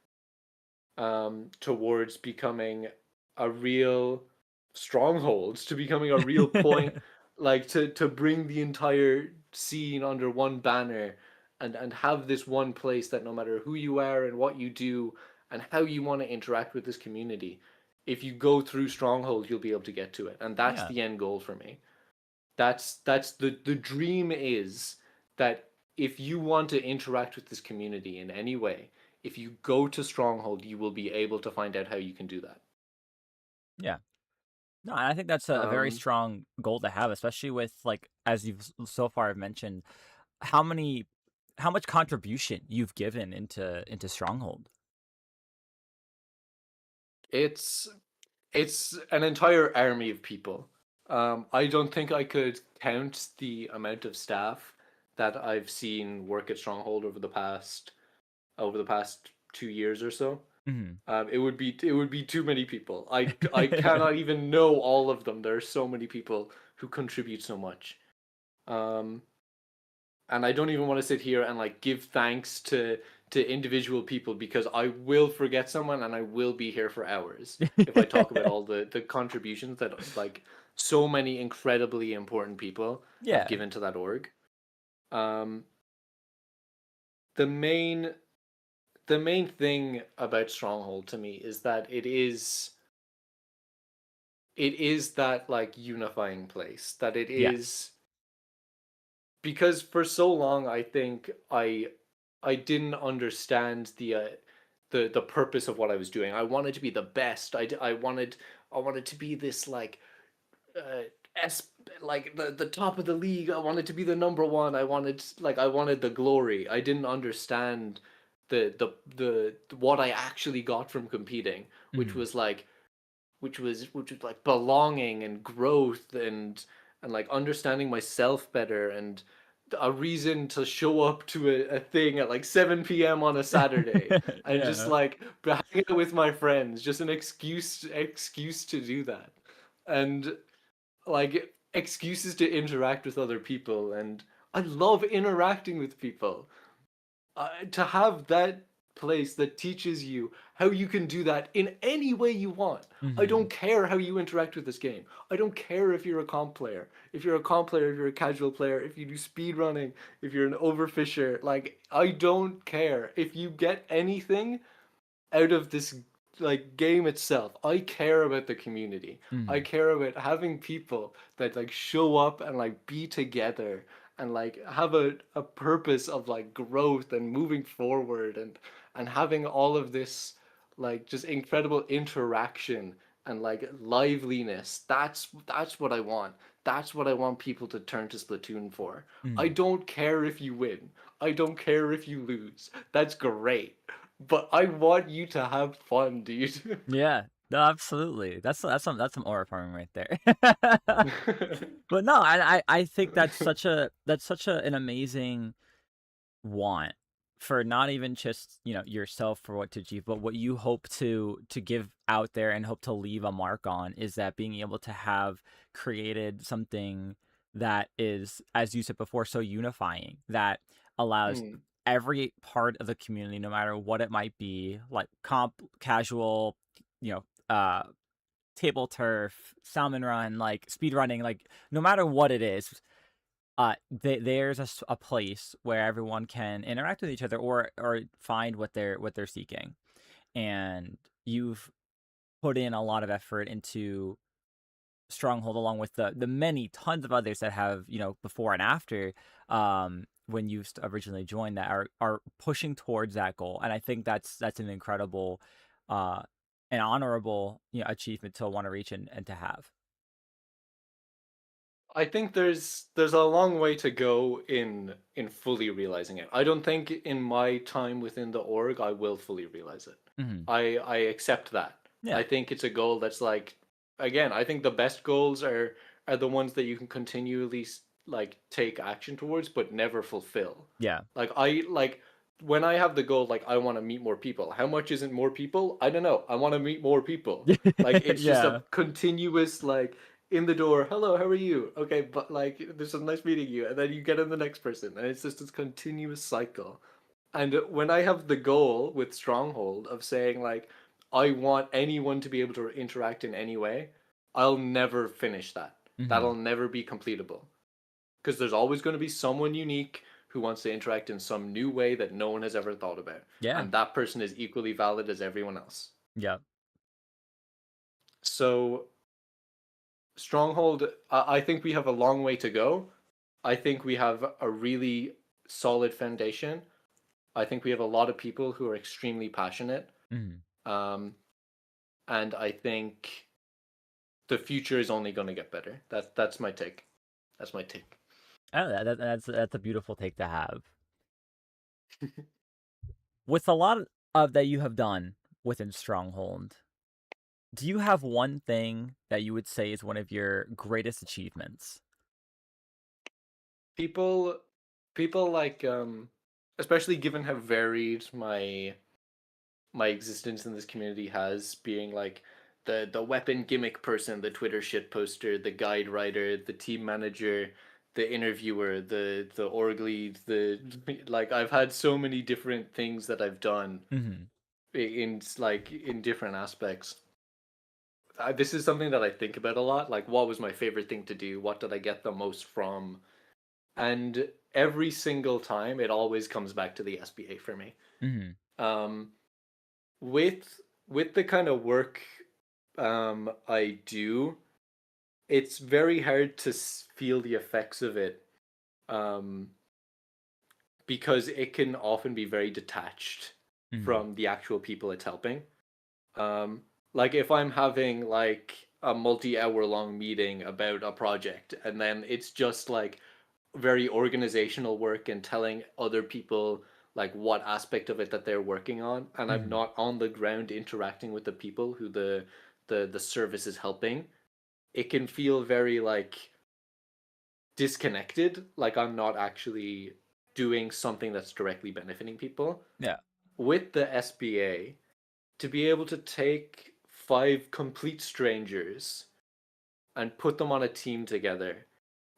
towards becoming a real stronghold, to becoming a real point, like to bring the entire scene under one banner and have this one place that no matter who you are and what you do and how you want to interact with this community, if you go through Stronghold, you'll be able to get to it, and that's Yeah. the end goal for me. That's the dream is that if you want to interact with this community in any way, if you go to Stronghold, you will be able to find out how you can do that. Yeah. No, and I think that's a very Um, strong goal to have, especially with like as you've so far have mentioned how many how much contribution you've given into Stronghold. it's it's an entire army of people. I don't think I could count the amount of staff that I've seen work at Stronghold over the past 2 years or so. Mhm. It would be too many people. I cannot even know all of them. There are so many people who contribute so much. Um, and I don't even want to sit here and like give thanks to individual people because I will forget someone and I will be here for hours if I talk about all the contributions that like so many incredibly important people have Yeah. given to that org. Um, the main the main thing about Stronghold to me is that it is that like unifying place, that it Yes. is, because for so long I think I didn't understand the purpose of what I was doing. I wanted to be the best. I wanted to be this like uh s like the top of the league. I wanted to be the number one. I wanted the glory. I didn't understand the what I actually got from competing, which Mhm. was like which was like belonging and growth and like understanding myself better and a reason to show up to a thing at like 7 p.m. on a Saturday and just Yeah. like hang out with my friends, just an excuse to do that, and like excuses to interact with other people, and I love interacting with people. To have that place that teaches you how you can do that in any way you want. I don't Mhm. care how you interact with this game. I don't care if you're a comp player. If you're a comp player, if you're a casual player, if you do speed running, if you're an overfisher, like I don't care. If you get anything out of this like game itself, I care about the community. I Mhm. care about having people that like show up and like be together and like have a purpose of like growth and moving forward and having all of this, like just incredible interaction and like liveliness. That's what I want. That's what I want people to turn to Splatoon for. I Mm. don't care if you win. I don't care if you lose. That's great. But I want you to have fun, dude. Yeah. No, absolutely. That's some aura farming right there. But no, I think that's such an amazing want for not even just yourself for what to achieve, but what you hope to give out there and hope to leave a mark on is that being able to have created something that is, as you said before, so unifying that allows Mm. every part of the community, no matter what it might be, like comp, casual, you know, table turf, salmon run, like speed running, like no matter what it is, there's a place where everyone can interact with each other or find what they're seeking, and you've put in a lot of effort into Stronghold along with the many tons of others that have before and after when you originally joined that are pushing towards that goal, and I think that's an incredible uh an honorable achievement to want to reach and to have. I think there's a long way to go in fully realizing it. I don't think in my time within the org I will fully realize it. Hmm. I accept that. Yeah. I think it's a goal that's like, again, I think the best goals are the ones that you can continually like take action towards but never fulfill. Yeah. Like when I have the goal like I want to meet more people. How much isn't more people? I don't know. I want to meet more people. Like it's just Yeah. a continuous like in the door, hello, how are you? Okay, but like this is nice meeting you, and then you get in the next person, and it's just this continuous cycle. And when I have the goal with Stronghold of saying like I want anyone to be able to interact in any way, I'll never finish that. Hmm. That'll never be completable. Because there's always going to be someone unique who wants to interact in some new way that no one has ever thought about. Yeah. And that person is equally valid as everyone else. Yeah. So Stronghold, I think we have a long way to go. I think we have a really solid foundation. I think we have a lot of people who are extremely passionate. Hmm. Um, and I think the future is only going to get better. That's my take. That's my take. Oh, that's a beautiful take to have. With a lot of that you have done within Stronghold, do you have one thing that you would say is one of your greatest achievements? People, people like, especially given how varied my existence in this community has, being like the weapon gimmick person, the Twitter shit poster, the guide writer, the team manager, the interviewer, the org lead, the like I've had so many different things that I've done Hmm. in like in different aspects. This is something that I think about a lot. Like, what was my favorite thing to do? What did I get the most from? And every single time, it always comes back to the SBA for me. Hmm. Um, with the kind of work I do, it's very hard to feel the effects of it um, because it can often be very detached Hmm. from the actual people it's helping. Um, like if I'm having like a multi-hour long meeting about a project and then it's just like very organizational work and telling other people like what aspect of it that they're working on, and I'm Hmm. not on the ground interacting with the people who the service is helping, it can feel very like disconnected, like I'm not actually doing something that's directly benefiting people. Yeah. With the SBA, to be able to take five complete strangers and put them on a team together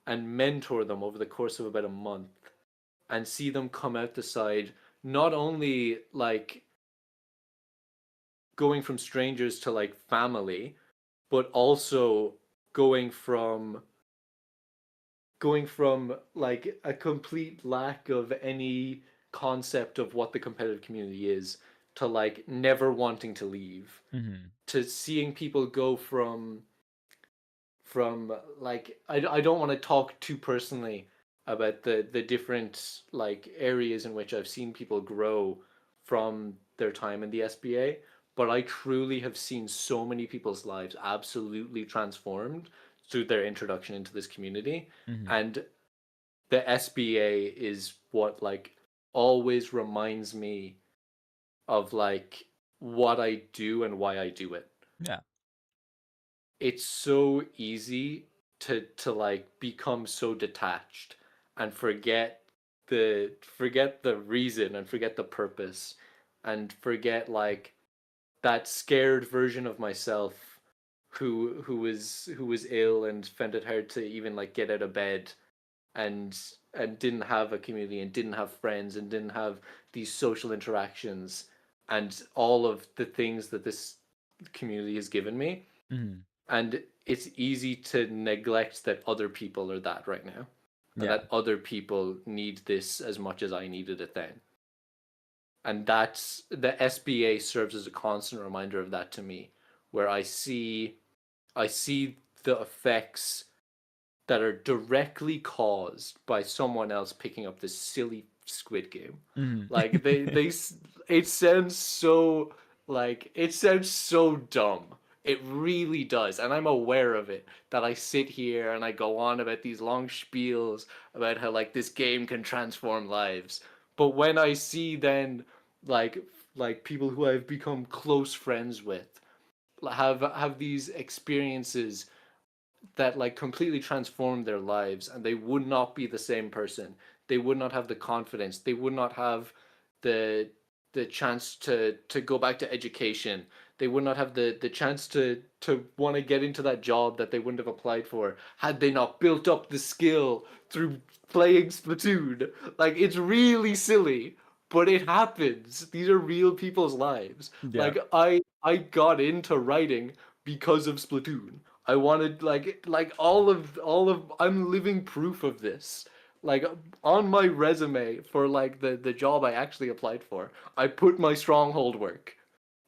and mentor them over the course of about a month and see them come out the side not only like going from strangers to like family, but also going from going from like a complete lack of any concept of what the competitive community is to like never wanting to leave, Hmm. to seeing people go from like I don't want to talk too personally about the different like areas in which I've seen people grow from their time in the SBA, but I truly have seen so many people's lives absolutely transformed through their introduction into this community. Hmm. And the SBA is what like always reminds me of like what I do and why I do it. Yeah. It's so easy to like become so detached and forget the reason and forget the purpose and forget like that scared version of myself who was ill and found it hard to even like get out of bed and didn't have a community and didn't have friends and didn't have these social interactions and all of the things that this community has given me. Hmm. And it's easy to neglect that other people are that right now and Yeah. that other people need this as much as I needed it then. And that's the SBA serves as a constant reminder of that to me, where I see the effects that are directly caused by someone else picking up this silly Squid Game. Hmm. Like it sounds so it sounds so dumb. It really does, and I'm aware of it. That I sit here and I go on about these long spiels about how like this game can transform lives. But when I see then like people who I've become close friends with have these experiences that like completely transformed their lives and they would not be the same person, they would not have the confidence, they would not have the chance to go back to education, they would not have the chance to want to get into that job that they wouldn't have applied for had they not built up the skill through playing Splatoon. Like it's really silly, but it happens. These are real people's lives. Yeah. Like I got into writing because of Splatoon. I wanted like all of I'm living proof of this. Like on my resume for like the job I actually applied for, I put my stronghold work.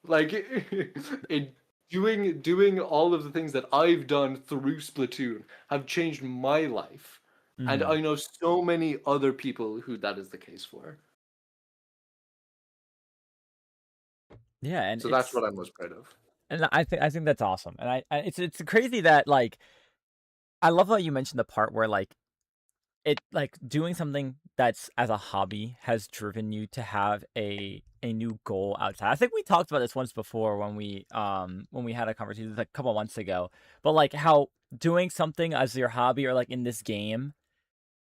Like it doing all of the things that I've done through Splatoon have changed my life. And Hmm. I know so many other people who that is the case for. Yeah, and So that's what I'm most proud of. I think that's awesome, and it's crazy that like I love how you mentioned the part where like it like doing something that's as a hobby has driven you to have a new goal outside. I think we talked about this once before when we had a conversation like a couple months ago, but like how doing something as your hobby or like in this game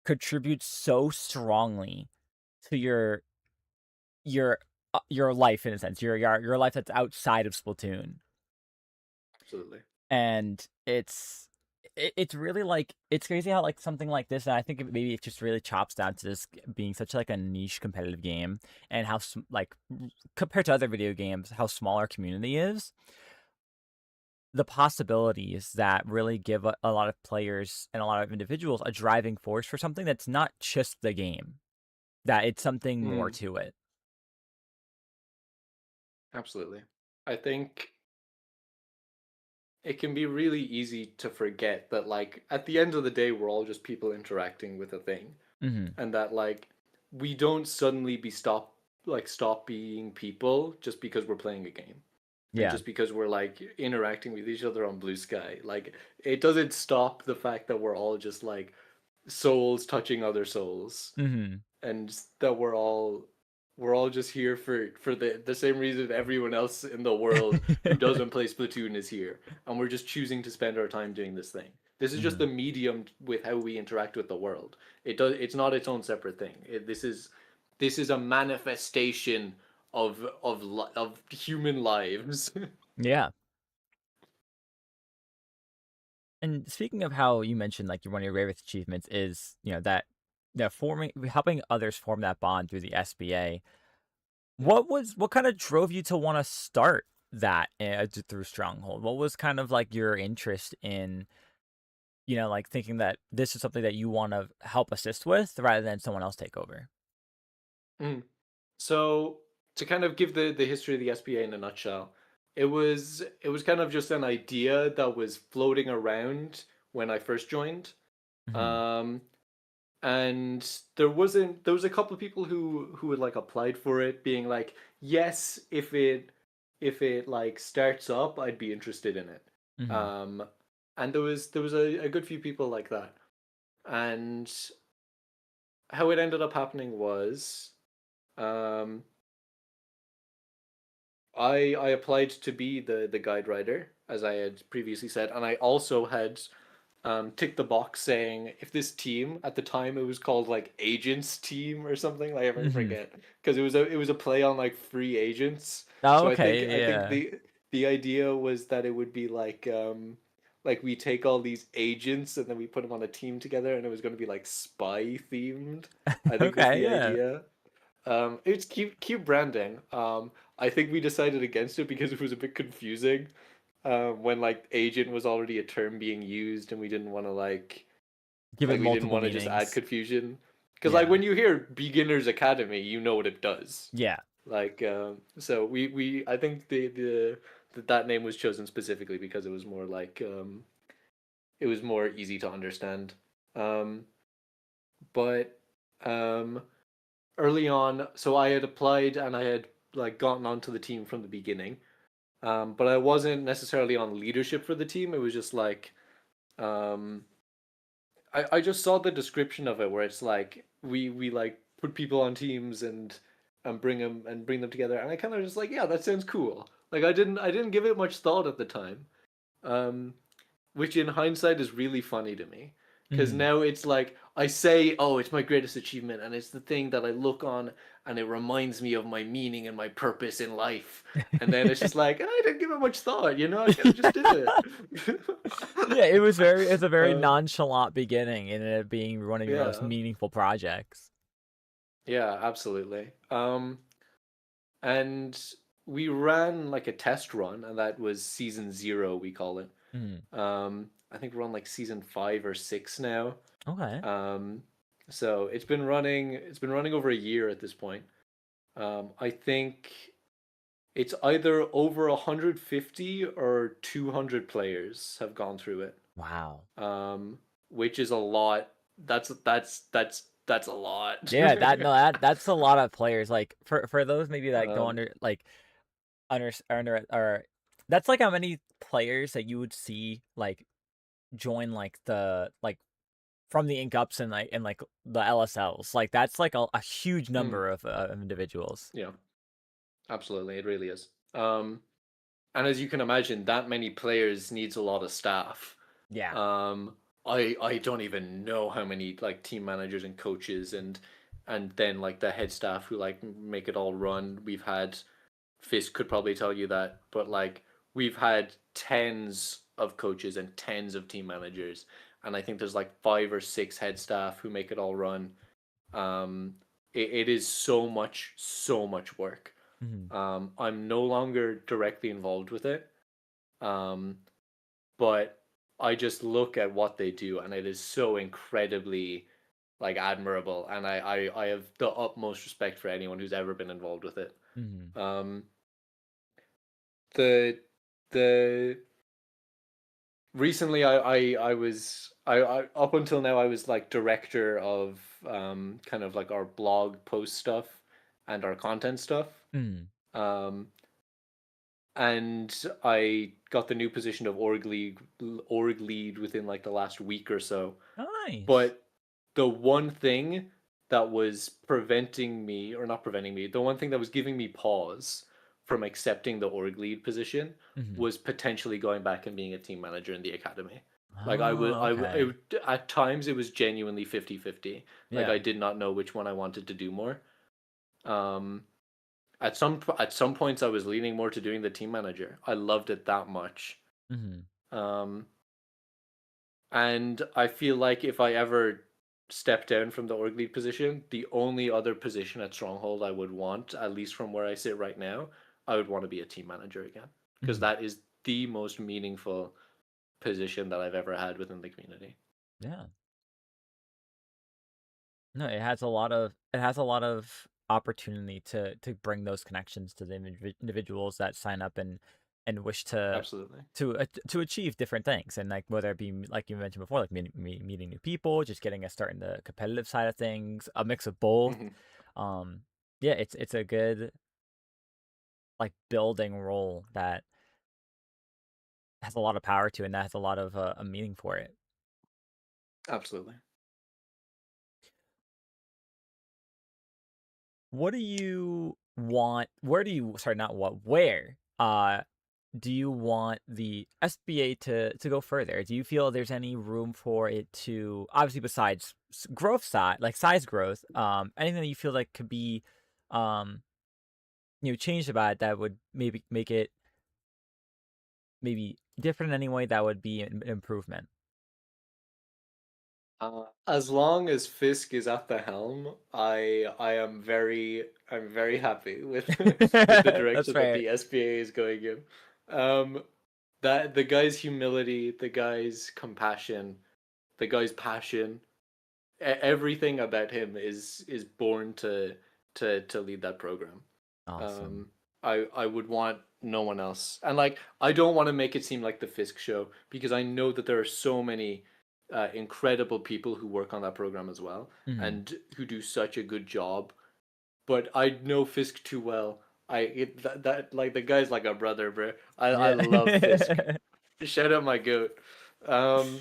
contributes so strongly to your your life in a sense, your life that's outside of Splatoon. Absolutely. And it's really like it's crazy how like something like this, and I think maybe it just really chops down to this being such like a niche competitive game, and how like compared to other video games, how small our community is. The possibilities that really give a lot of players and a lot of individuals a driving force for something that's not just the game, that it's something more Mm, to it. absolutely. I think it can be really easy to forget that like at the end of the day we're all just people interacting with a thing, Hmm. and that like we don't suddenly stop being people just because we're playing a game and Yeah. just because we're like interacting with each other on blue sky. Like it doesn't stop the fact that we're all just like souls touching other souls, Hmm. and that we're all just here for the same reason everyone else in the world who doesn't play Splatoon is here, and we're just choosing to spend our time doing this thing. This is just Hmm. the medium with how we interact with the world. It's not its own separate thing. This is a manifestation of human lives. Yeah. And speaking of how you mentioned like one of your greatest achievements is, that forming helping others form that bond through the SBA. What kind of drove you to want to start that through Stronghold? What was kind of like your interest in, like thinking that this is something that you want to help assist with rather than someone else take over? Mm. So to kind of give the history of the SBA in a nutshell, it was kind of just an idea that was floating around when I first joined. Hmm. Um, and there was a couple of people who had like applied for it, being like, yes, if it if it like starts up, I'd be interested in it. Hmm. Um, and there was a good few people like that. And how it ended up happening was, um, I applied to be the guide writer, as I had previously said, and I also had ticked the box saying if this team at the time it was called like Agents Team or something, like I Hmm. forget, because it was a play on like free agents. Oh, So okay, I think yeah. the idea was that it would be like we take all these agents and then we put them on a team together and it was going to be like spy themed. I think was Okay, the yeah. idea. It's cute branding. I think we decided against it because it was a bit confusing. When like agent was already a term being used, and we didn't want to Give it we didn't multiple want to just add meanings. confusion. Because like Yeah. when you hear beginners academy, you know what it does. Yeah. Like so we I think that name was chosen specifically because it was more like it was more easy to understand. Um, but um, early on, so I had applied and I had like gotten onto the team from the beginning. But I wasn't necessarily on leadership for the team. It was just like um, I just saw the description of it where it's like we like put people on teams and bring them together, and I kind of just like, yeah, that sounds cool. Like I didn't give it much thought at the time. Um, which in hindsight is really funny to me because Hmm. now it's like I say, oh, it's my greatest achievement, and it's the thing that I look on, and it reminds me of my meaning and my purpose in life. And then it's just like I didn't give it much thought, you know. I kind of just did it. Yeah, it was very it's a very uh, nonchalant beginning and it being one of your most yeah, meaningful projects. yeah, absolutely. And we ran like a test run, and that was season 0, we call it. Hmm. I think we're on like season 5 or 6 now. Okay. Um, so it's been running over a year at this point. I think it's either over 150 or 200 players have gone through it. Wow. Which is a lot. That's a lot. Yeah, that no that's a lot of players. Like for those maybe that don't um, under or that's like how many players that you would see like join like the like from the ink ups and like the LSLs. Like that's like a huge mm, number of individuals. yeah, absolutely, it really is. And as you can imagine, that many players needs a lot of staff. Yeah. Um, I don't even know how many like team managers and coaches and then like the head staff who like make it all run. We've had Fisk could probably tell you that, but like we've had tens of coaches and tens of team managers, and I think there's like 5 or 6 head staff who make it all run. It is so much work. Hmm. I'm no longer directly involved with it, um, but I just look at what they do, and it is so incredibly like admirable, and I have the utmost respect for anyone who's ever been involved with it. Hmm. Um, the the recently I was I up until now I was like director of kind of like our blog post stuff and our content stuff. Hmm. Um, and I got the new position of org lead within like the last week or so. Nice. But the one thing that was preventing me, or not preventing me, the one thing that was giving me pause from accepting the org lead position Hmm. was potentially going back and being a team manager in the academy. Like Oh, okay. at times it was genuinely 50-50. Like Yeah. I did not know which one I wanted to do more. Um, at some points I was leaning more to doing the team manager. I loved it that much. Hmm. Um, and I feel like if I ever step down from the org lead position, the only other position at Stronghold I would want, at least from where I sit right now, I would want to be a team manager again. Because Hmm. that is the most meaningful position that I've ever had within the community. Yeah. No, it has a lot of opportunity to bring those connections to the individuals that sign up and wish Absolutely. to achieve different things, and like whether it be like you mentioned before, like meeting new people, just getting a start in the competitive side of things, a mix of both. Hmm. Um, yeah, it's a good like building role that has a lot of power to it and that has a lot of a meaning for it. Absolutely. What do you want? Where do you, sorry, not what, where do you want the SBA to go further? Do you feel there's any room for it to, obviously besides growth side, like size growth, anything that you feel like could be um changed about it that would maybe make it maybe different in any way that would be an improvement? As long as Fisk is at the helm, I'm very happy with with the That's direction that fair. the SBA is going in. Um, that the guy's humility, the guy's compassion, the guy's passion, everything about him is born to lead that program. Awesome. Um, I would want no one else, and like I don't want to make it seem like the Fisk show because I know that there are so many incredible people who work on that program as well Hmm. and who do such a good job. But I know Fisk too well. That like the guy's like a brother, bro. I Yeah. love Fisk. Shout out my goat. Um,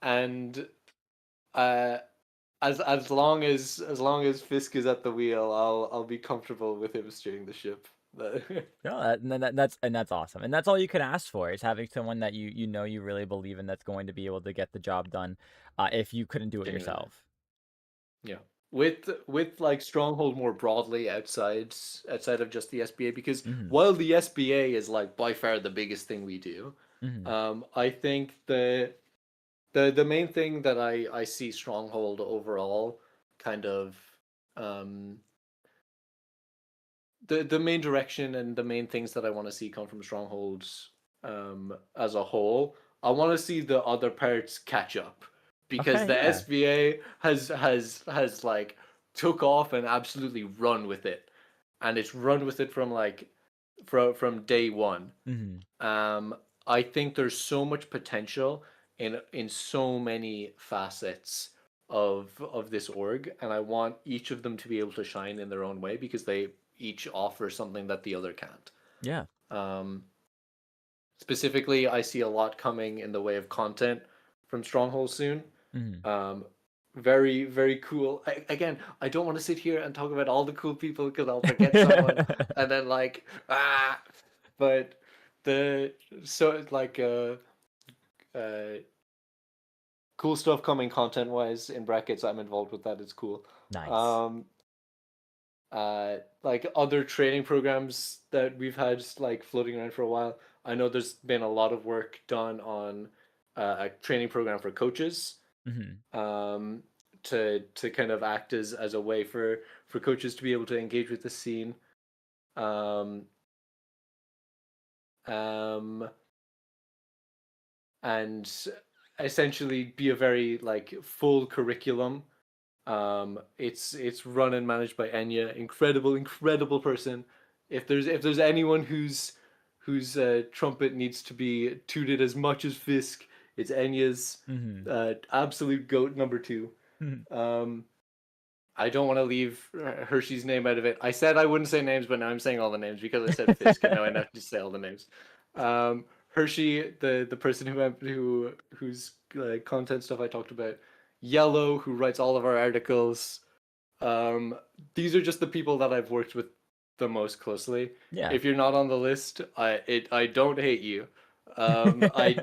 and uh, as long as Fisk is at the wheel, I'll be comfortable with him steering the ship. No, that's awesome, and that's all you can ask for is having someone that you really believe in that's going to be able to get the job done, if you couldn't do it Genuinely, yourself. yeah. With like Stronghold more broadly outside of just the SBA, because Hmm. while the SBA is like by far the biggest thing we do, Hmm. I think the main thing that I see Stronghold overall kind of um the main direction and the main things that I want to see come from Strongholds as a whole, I want to see the other parts catch up because Okay, the yeah. SBA has like took off and absolutely run with it, and it's run with it from like from day one. Hmm. Um, I think there's so much potential in so many facets of this org, and I want each of them to be able to shine in their own way because they each offer something that the other can't. Yeah. Um, Specifically, I see a lot coming in the way of content from Stronghold soon. Hmm. Um, very cool. Again, I don't want to sit here and talk about all the cool people because I'll forget someone, and then like but the so like uh cool stuff coming content wise in brackets. I'm involved with that. It's cool. Nice. Um, like other training programs that we've had like floating around for a while. I know there's been a lot of work done on a training program for coaches, Hmm. um, to kind of act as a way for coaches to be able to engage with the scene. Um, um, and essentially be a very like full curriculum. It's run and managed by Enya, incredible person. If there's anyone whose trumpet needs to be tooted as much as Fisk, it's Enya's. Hmm. Absolute goat number two. Hmm. Um, I don't want to leave Hershey's name out of it. I said I wouldn't say names, but now I'm saying all the names because I said Fisk, and now I have to say all the names. Hershey, the person whose content stuff I talked about, Yellow, who writes all of our articles. Um, these are just the people that I've worked with the most closely. Yeah. If you're not on the list, I don't hate you. I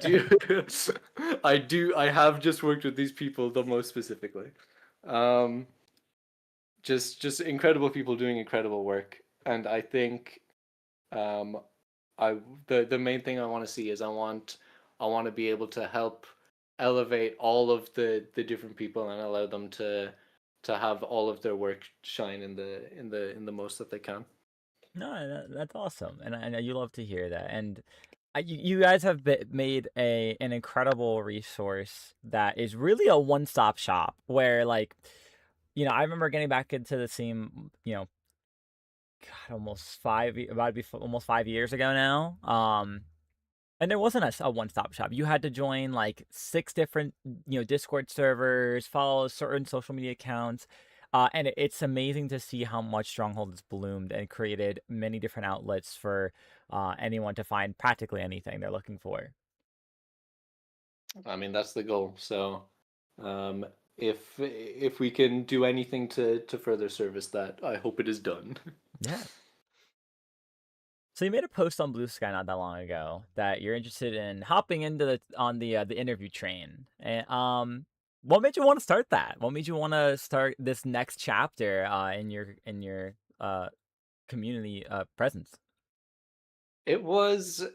do, I have just worked with these people the most specifically. Um, just incredible people doing incredible work, and I think um I the main thing I want to see is I want to be able to help elevate all of the different people and allow them to have all of their work shine in the most that they can. No, that's awesome, and I know you love to hear that. And you guys have made an incredible resource that is really a one-stop shop. Where like, I remember getting back into the scene, God, almost about to be almost 5 years ago now. And there wasn't a one-stop shop. You had to join like six different, Discord servers, follow certain social media accounts. And it's amazing to see how much Stronghold has bloomed and created many different outlets for anyone to find practically anything they're looking for. I mean, that's the goal. So, um, if we can do anything to further service that, I hope it is done. Yeah. So you made a post on Blue Sky not that long ago that you're interested in hopping into the interview train. And what made you want to start that? What made you want to start this next chapter in your community presence? It was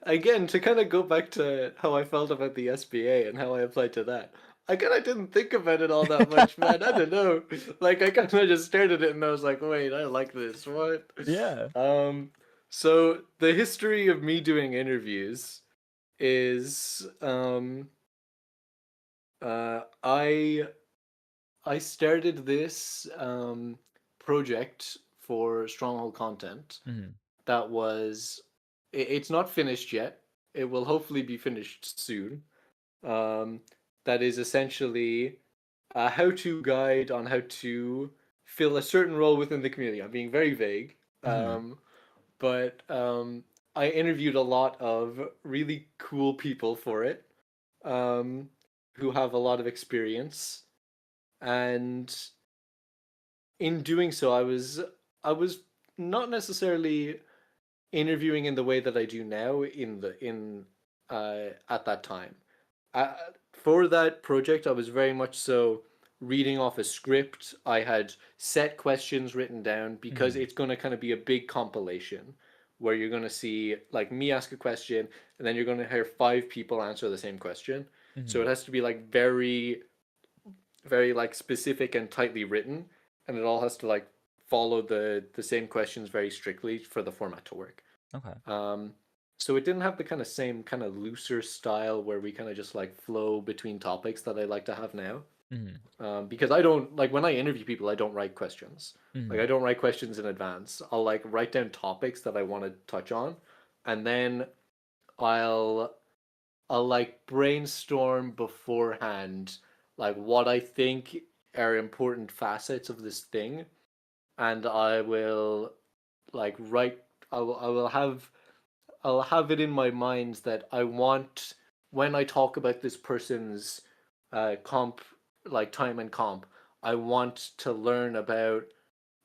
again, to kind of go back to how I felt about the SBA and how I applied to that. I kind of didn't think about it all that much, man. I don't know. Like I kind of just stared at it and I was like, wait, I like this. What? Yeah. Um, so the history of me doing interviews is I started this project for Stronghold content Hmm. that was it's not finished yet. It will hopefully be finished soon. Um, that is essentially a how-to guide on how to fill a certain role within the community. I'm being very vague, Hmm. but I interviewed a lot of really cool people for it, um, who have a lot of experience, and in doing so, I was not necessarily interviewing in the way that I do now in at that time. Uh, for that project, I was very much so reading off a script. I had set questions written down because Hmm. it's going to kind of be a big compilation where you're going to see like me ask a question and then you're going to hear five people answer the same question. So Hmm. it has to be like very very like specific and tightly written, and it all has to like follow the same questions very strictly for the format to work. Okay. Um, so it didn't have the kind of same kind of looser style where we kind of just like flow between topics that I like to have now. Hmm. Because I don't like when I interview people, I don't write questions. Like Hmm. I don't write questions in advance. I'll like write down topics that I want to touch on, and then I'll I'll like brainstorm beforehand like what I think are important facets of this thing, and I will like write I'll have it in my mind that I want when I talk about this person's comp like time and comp, I want to learn about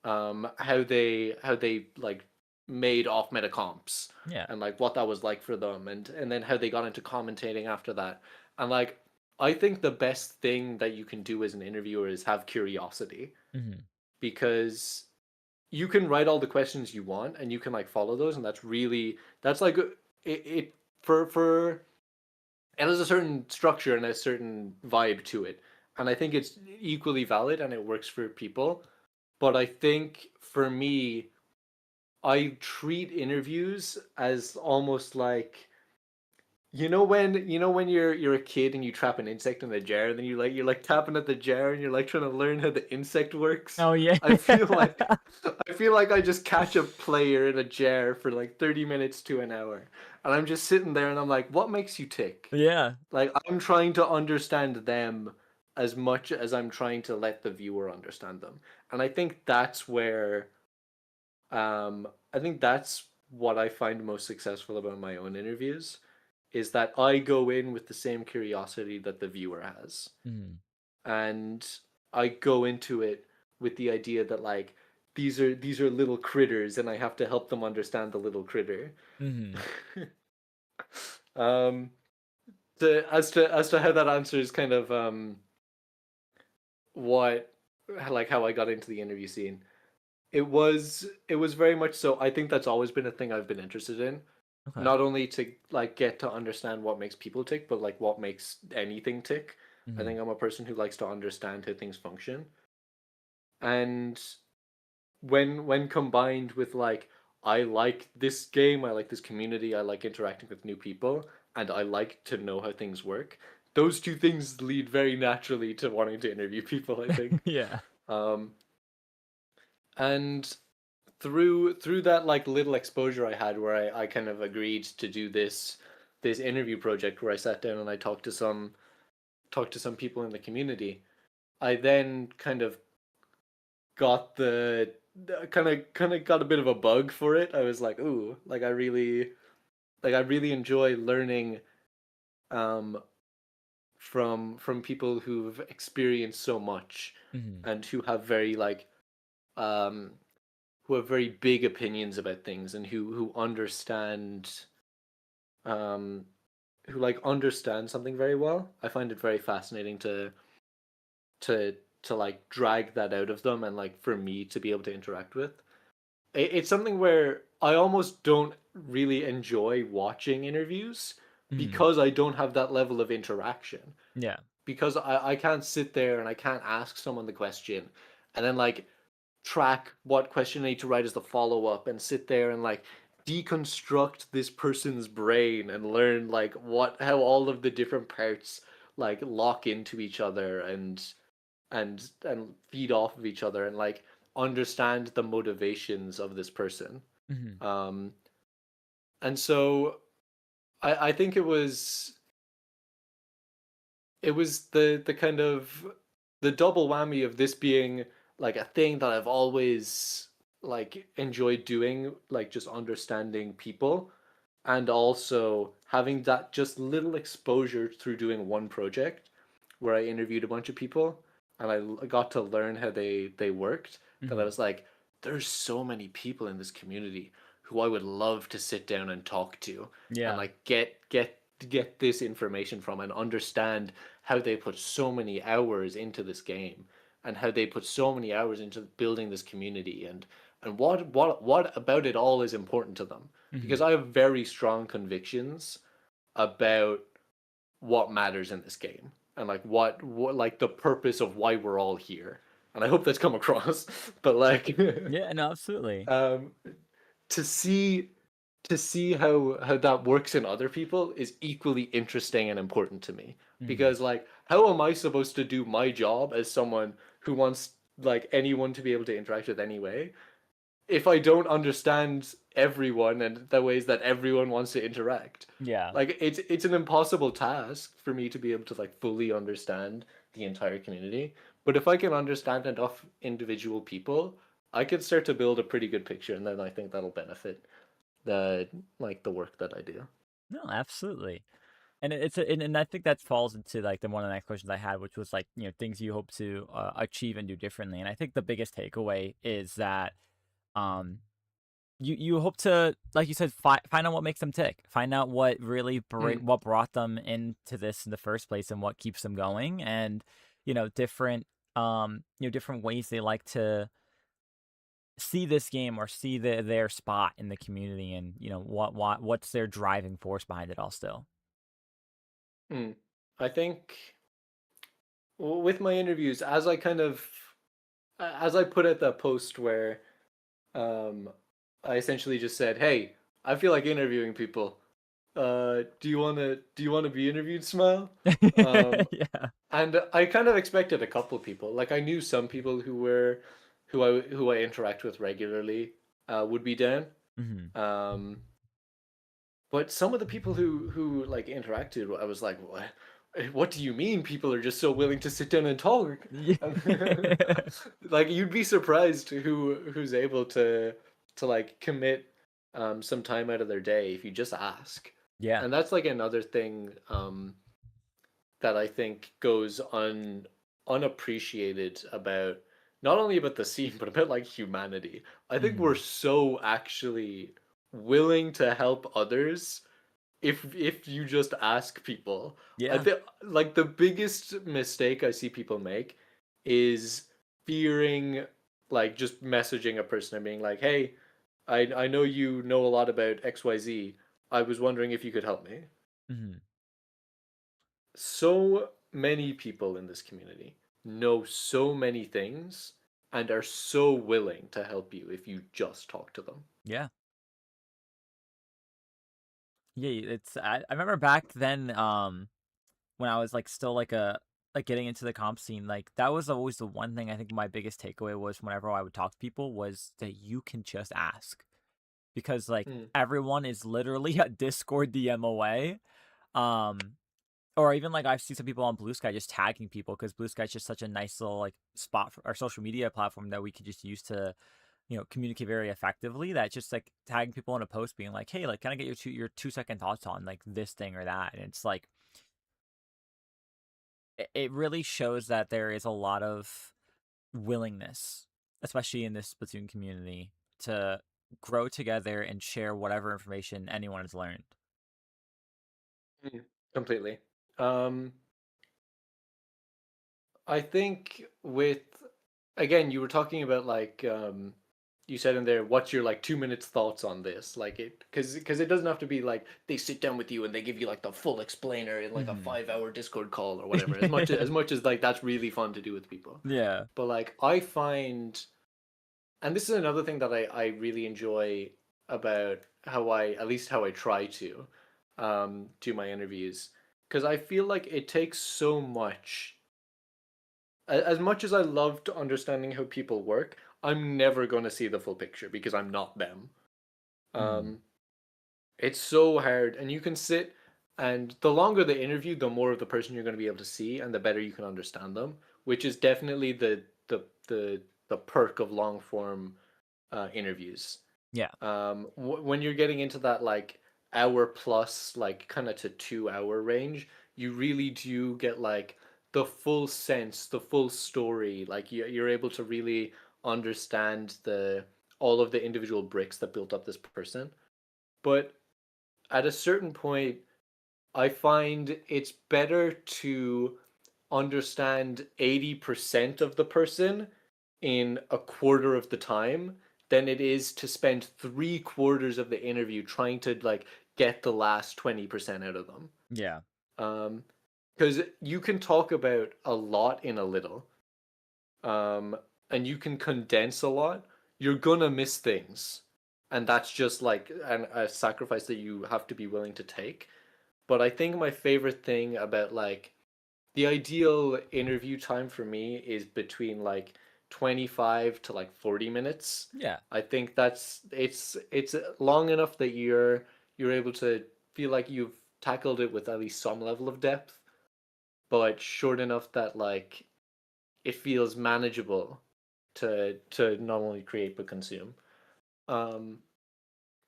how they like made off meta comps Yeah. and like what that was like for them and then how they got into commentating after that. And like I think the best thing that you can do as an interviewer is have curiosity, Hmm. because you can write all the questions you want and you can like follow those, and that's like it for it has a certain structure and a certain vibe to it, and I think it's equally valid and it works for people. But I think for me, I treat interviews as almost like you know when you're a kid and you trap an insect in a jar, and then you're like tapping at the jar and you're like trying to learn how the insect works. Oh yeah. I feel like I feel like I just catch a player in a jar for like 30 minutes to an hour, and I'm just sitting there and I'm like, what makes you tick? Yeah. Like I'm trying to understand them as much as I'm trying to let the viewer understand them. And I think that's what I find most successful about my own interviews, is that I go in with the same curiosity that the viewer has. Hmm. And I go into it with the idea that like these are little critters and I have to help them understand the little critter. Hmm. um as to how that answers kind of what like how I got into the interview scene. It was very much so. I think that's always been a thing I've been interested in, Okay. not only to like get to understand what makes people tick, but like what makes anything tick. I Hmm. think I'm a person who likes to understand how things function. And when combined with like I like this game, I like this community, I like interacting with new people, and I like to know how things work. Those two things lead very naturally to wanting to interview people, I think. Yeah. Um, and through that like little exposure I had where I kind of agreed to do this interview project where I sat down and I talked to some people in the community. I then kind of got the kind of got a bit of a bug for it. I was like, ooh, I really enjoy learning um from people who've experienced so much Hmm. and who have very um who have very big opinions about things and who understand um who understand something very well. I find it very fascinating to like drag that out of them and like for me to be able to interact with. It's something where I almost don't really enjoy watching interviews Hmm. because I don't have that level of interaction. Yeah. Because I can't sit there and I can't ask someone the question and then like track what question I need to write as the follow up and sit there and like deconstruct this person's brain and learn like what how all of the different parts like lock into each other and feed off of each other and like understand the motivations of this person. Hmm. Um, and so I think it was the kind of the double whammy of this being like a thing that I've always like enjoyed doing, like just understanding people, and also having that just little exposure through doing one project where I interviewed a bunch of people and I got to learn how they worked. That I Hmm. was like, there's so many people in this community who I would love to sit down and talk to and Yeah. like get this information from and understand how they put so many hours into this game and how they put so many hours into building this community and what about it all is important to them because Hmm. I have very strong convictions about what matters in this game and like what like the purpose of why we're all here. And I hope that's come across. But like Yeah. No, absolutely. um to see how that works in other people is equally interesting and important to me Hmm. because like how am I supposed to do my job as someone who wants like anyone to be able to interact with anyway if I don't understand everyone and the ways that everyone wants to interact. Yeah. Like it's an impossible task for me to be able to like fully understand the entire community. But if I can understand enough individual people, I can start to build a pretty good picture, and then I think that'll benefit the the work that I do. No, absolutely. And and I think that falls into like the one of the next questions I had, which was like, things you hope to achieve and do differently. And I think the biggest takeaway is that um you hope to, like you said, find out what makes them tick, find out what really Mm, what brought them into this in the first place and what keeps them going, and different different ways they like to see this game or see their spot in the community, and what's their driving force behind it all still. mm. I think with my interviews, as I put out that post where um, I essentially just said, "Hey, I feel like interviewing people. Do you wanna be interviewed, Smile?" Um, Yeah. and I kind of expected a couple people. Like I knew some people who I interact with regularly would be down. Hmm. Um, but some of the people who like interacted, I was like, what? What do you mean people are just so willing to sit down and talk? Yeah. Like you'd be surprised who's able to like commit some time out of their day if you just ask. Yeah. And that's like another thing that I think goes unappreciated about not only about the scene but about like humanity. I think we're Hmm. so actually willing to help others if you just ask people. I Yeah. think like the biggest mistake I see people make is fearing like just messaging a person and being like, "Hey, I know you know a lot about XYZ. I was wondering if you could help me." Hmm. So many people in this community know so many things and are so willing to help you if you just talk to them. Yeah. Yeah. I remember back then, when I was like still like getting into the comp scene, like that was always the one thing I think my biggest takeaway was whenever I would talk to people was that you can just ask, because like Mm, everyone is literally a Discord DM away. Um or even like I've seen some people on Blue Sky just tagging people because Blue Sky is just such a nice little like spot for our social media platform that we could just use to communicate very effectively. That just like tagging people in a post being like, hey, like can I get your 2 second thoughts on like this thing or that? And it's like it really shows that there is a lot of willingness, especially in this Splatoon community, to grow together and share whatever information anyone has learned. Mm, completely. Um, I think with again, you were talking about like you said in there, what's your like 2 minutes thoughts on this? Like it, because it doesn't have to be like they sit down with you and they give you like the full explainer in like a Hmm. 5 hour Discord call or whatever. As much as like that's really fun to do with people. Yeah. But like I find, and this is another thing that I really enjoy about how I, at least how I try to do my interviews, because I feel like it takes so much. As much as I loved understanding how people work, I'm never going to see the full picture because I'm not them. Hmm. Um, it's so hard, and you can sit, and the longer the interview, the more of the person you're going to be able to see, and the better you can understand them, which is definitely the the perk of long form interviews. Yeah. When you're getting into that like hour plus, like kind of to 2 hour range, you really do get like the full sense, the full story. Like you're able to really understand the all of the individual bricks that built up this person. But at a certain point, I find it's better to understand 80% of the person in a quarter of the time than it is to spend 3 quarters of the interview trying to like get the last 20% out of them. Yeah. Um, because you can talk about a lot in a little, um, and you can condense a lot. You're gonna miss things, and that's just like a sacrifice that you have to be willing to take. But I think my favorite thing about like the ideal interview time for me is between like 25 to like 40 minutes. Yeah. I think it's long enough that you're able to feel like you've tackled it with at least some level of depth, but short enough that like it feels manageable to not only create but consume. Um,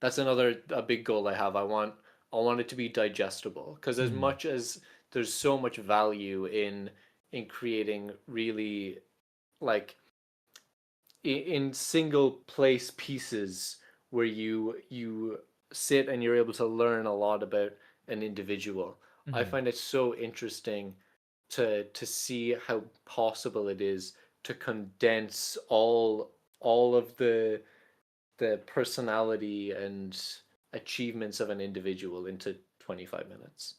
that's another a big goal I have. I want it to be digestible because as Hmm. much as there's so much value in creating really like in single place pieces where you sit and you're able to learn a lot about an individual. I Hmm. find it so interesting to see how possible it is to condense all of the personality and achievements of an individual into 25 minutes.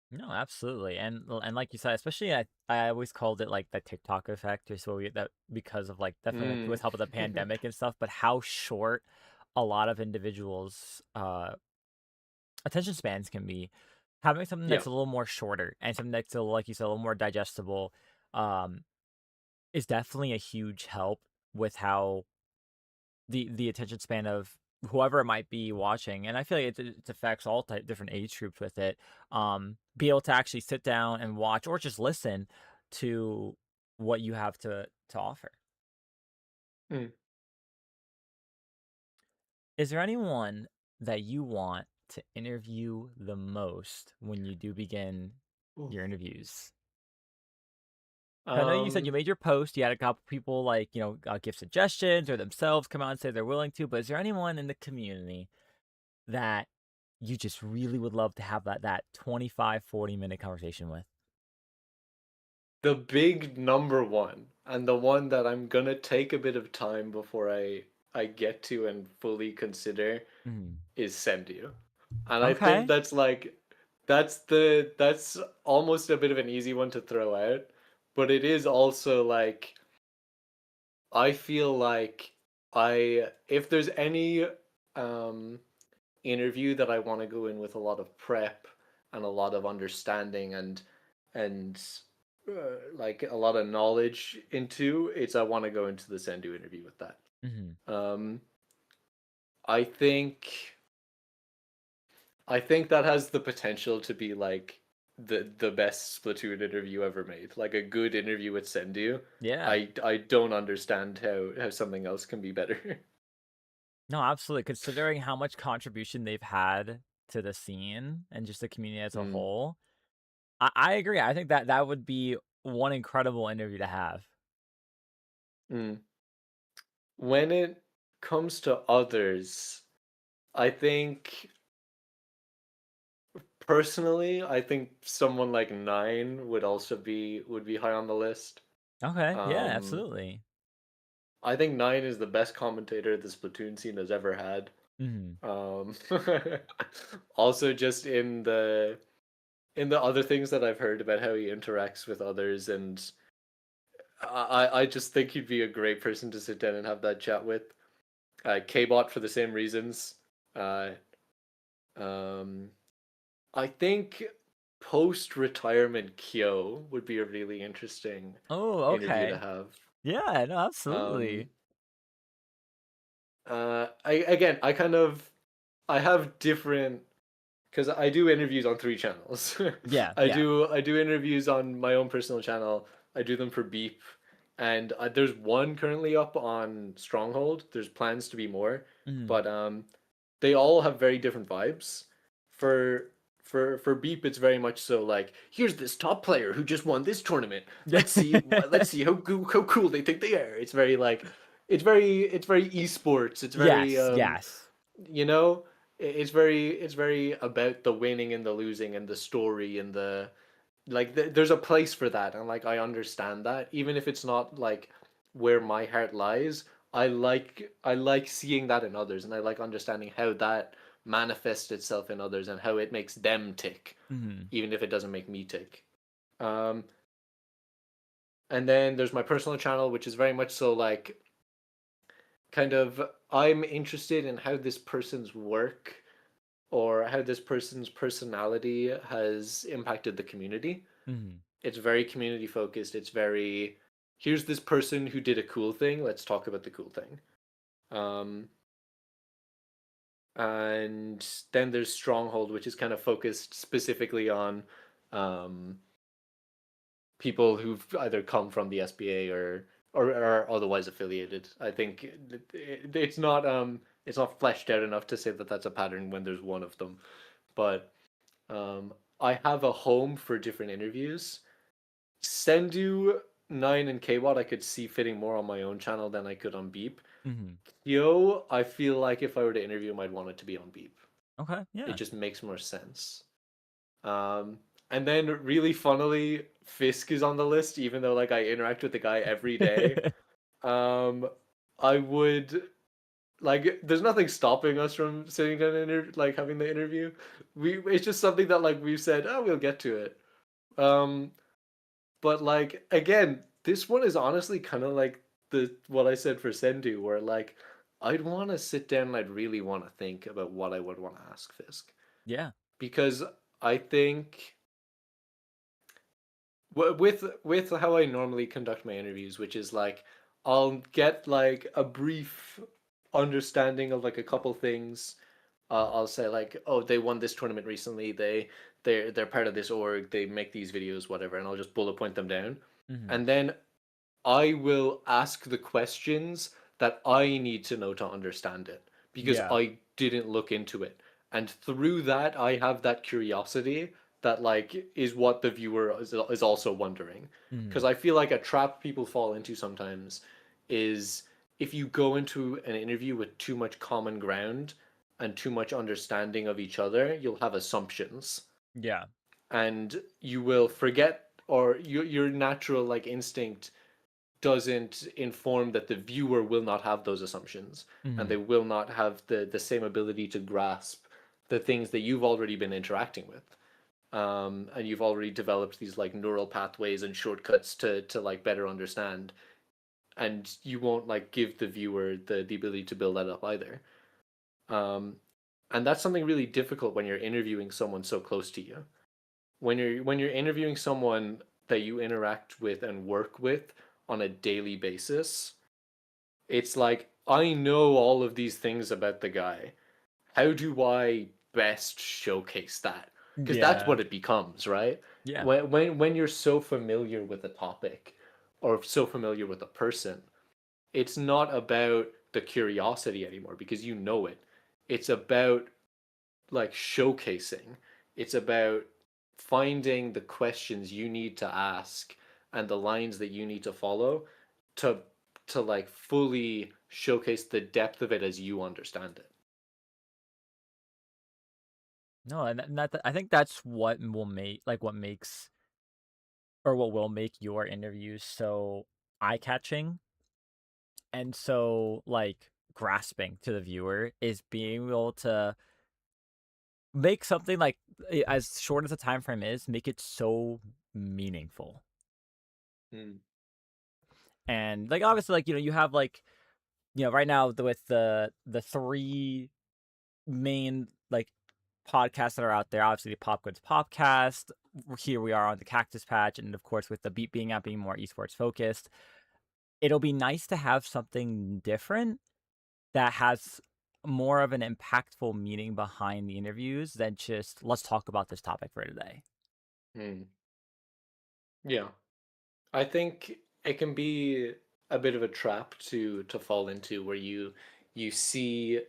No, absolutely, and like you said, especially I always called it like the TikTok effect, or so that because of like definitely like Mm. with help of the pandemic and stuff, but how short a lot of individuals' attention spans can be. Having something Yeah. that's a little more shorter and something that's a, like you said, a little more digestible, um, is definitely a huge help with how the attention span of whoever it might be watching, and I feel like it affects all different age groups with it. Be able to actually sit down and watch or just listen to what you have to offer. Mm. Is there anyone that you want to interview the most when you do begin Oof. your interviews? I know you said you Um, made your post. You had a couple people like give suggestions or themselves come out and say they're willing to. But is there anyone in the community that you just really would love to have that 25-40 minute conversation with? the big number one, and the one that I'm gonna take a bit of time before I get to and fully consider Mhm. is send you. And I think Okay. that's almost a bit of an easy one to throw out, but it is also like I feel like I if there's any um interview that I want to go in with a lot of prep and a lot of understanding and like a lot of knowledge into, it's I want to go into the Sendu interview with that. Mhm. Um I think I think that has the potential to be like the best Splatoon interview ever made. Like a good interview with Sendu. Yeah. I don't understand how something else can be better. No, absolutely. Considering how much contribution they've had to the scene and just the community as a mm, whole, I agree. I think that that would be one incredible interview to have. mm. When it comes to others, I think personally, I think someone like Nine would also be high on the list. Okay. Yeah, Um, absolutely. I think Nine is the best commentator the Splatoon scene has ever had. Hmm. Um, also, just in the other things that I've heard about how he interacts with others, and I just think he'd be a great person to sit down and have that chat with. K-Bot for the same reasons. Uh, um, I think post-retirement Kyo would be a really interesting Oh, interview to okay. have. Yeah, no, Um, absolutely. I kind of I have different because I do interviews on three channels. Yeah, yeah. I do interviews on my own personal channel. I do them for Beep, and there's one currently up on Stronghold. There's plans to be more, Hmm. but they all have very different vibes. For for Beep, it's very much so like here's this top player who just won this tournament. Yeah. Let's see how cool they think they are. It's very like it's very esports. It's very Yes, yes. you know it's very about the winning and the losing and the story and the like there's a place for that, and like I understand that even if it's not like where my heart lies. I like seeing that in others, and I like understanding how that manifests itself in others and how it makes them tick, Hmm. even if it doesn't make me tick. um and then there's my personal channel, which is very much so like kind of I'm interested in how this person's work or how this person's personality has impacted the community. Hmm. It's very community focused. It's very here's this person who did a cool thing. Let's talk about the cool thing. Um, and then there's Stronghold, which is kind of focused specifically on um, people who've either come from the SBA or are otherwise affiliated. I think it's not fleshed out enough to say that that's a pattern when there's one of them, but I have a home for different interviews. Sendu, Nine, and Kwat I could see fitting more on my own channel than I could on Beep. Hmm. Yo, I feel like if I were to interview him, I'd want it to be on Beep. Okay, It yeah. just makes more sense. Um, and then really funnily, Fisk is on the list, even though like I interact with the guy every day. Um, I would like there's nothing stopping us from sitting down and like having the interview. We it's just something that like we've said, oh, we'll get to it. Um, but like again, this one is honestly kind of like the what I said for Sendu, where like I'd want to sit down and I'd really want to think about what I would want to ask Fisk, Yeah. because I think with how I normally conduct my interviews, which is like I'll get like a brief understanding of like a couple things. I'll say like, oh, they won this tournament recently. They're part of this org. They make these videos, whatever, and I'll just bullet point them down, Hmm. and then I will ask the questions that I need to know to understand it because Yeah. I didn't look into it. And through that, I have that curiosity that like is what the viewer is also wondering. Because Hmm. I feel like a trap people fall into sometimes is if you go into an interview with too much common ground and too much understanding of each other, you'll have assumptions Yeah. and you will forget or your natural like instinct doesn't inform that the viewer will not have those assumptions and they Hmm. will not have the same ability to grasp the things that you've already been interacting with, and you've already developed these like neural pathways and shortcuts to like better understand, and you won't like give the viewer the ability to build that up either. um, and that's something really difficult when you're interviewing someone so close to you. When you're interviewing someone that you interact with and work with on a daily basis, it's like I know all of these things about the guy. How do I best showcase that? because that's Yeah. what it becomes, right? Yeah. When you're so familiar with a topic or so familiar with a person, it's not about the curiosity anymore because you know it. It's about like showcasing. It's about finding the questions you need to ask and the lines that you need to follow to like fully showcase the depth of it as you understand it. No, and that I think that's what will make like what makes or what will make your interviews so eye-catching and so like grasping to the viewer is being able to make something like as short as the time frame is, make it so meaningful. Mm. And like obviously like you have like right now with the three main like podcasts that are out there, obviously the Pop Goods Popcast, here we are on the Cactus Patch, and of course with the beat being out being more esports focused, it'll be nice to have something different that has more of an impactful meaning behind the interviews than just let's talk about this topic for today. Mm. Yeah. I think it can be a bit of a trap to fall into where you see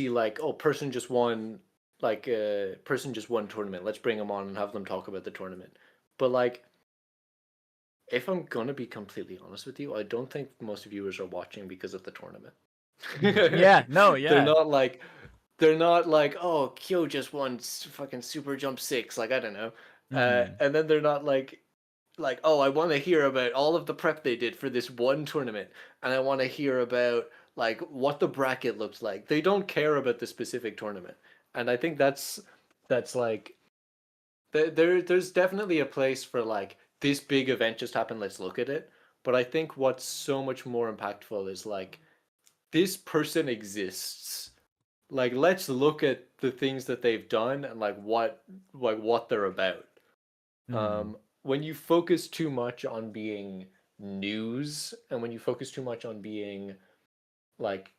like, oh, person just won tournament, let's bring them on and have them talk about the tournament. But like, if I'm gonna be completely honest with you, I don't think most viewers are watching because of the tournament. Yeah, no, they're yeah. not like they're not like, oh, Kyo just won fucking Super Jump 6, like, I don't know. Hmm. And then they're not like, oh, I want to hear about all of the prep they did for this one tournament, and I want to hear about like what the bracket looks like. They don't care about the specific tournament, and I think that's like there's definitely a place for like, this big event just happened, let's look at it. But I think what's so much more impactful is like, this person exists. Like, let's look at the things that they've done and like what they're about. Hmm. When you focus too much on being news and when you focus too much on being like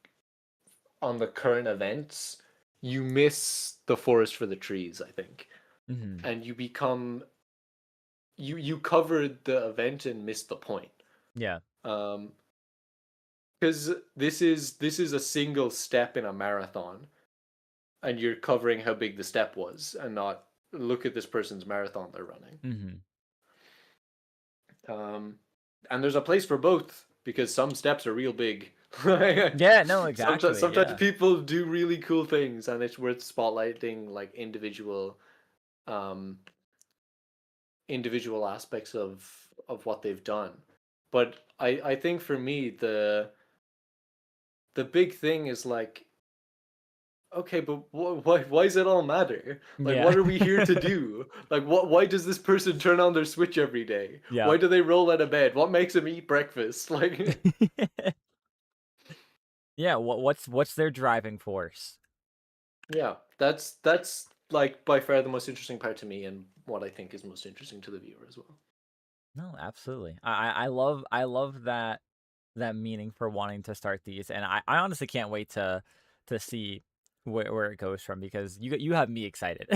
on the current events, you miss the forest for the trees, I think. Hmm. And you become you covered the event and missed the point. Yeah. Um, because this is a single step in a marathon, and you're covering how big the step was, and not look at this person's marathon they're running. Hmm. Um, and there's a place for both because some steps are real big. Yeah, no, sometimes exactly. sometimes Yeah. people do really cool things, and it's worth spotlighting like um, individual aspects of what they've done. But I think for me the big thing is like, okay, but why does it all matter? Like, Yeah. what are we here to do? Like, why does this person turn on their Switch every day? Yeah. Why do they roll out of bed? What makes them eat breakfast? Like, Yeah, what's their driving force? yeah, that's like by far the most interesting part to me, and what I think is most interesting to the viewer as well. No, absolutely. I love that meaning for wanting to start these, and I honestly can't wait to see where it goes from because you have me excited.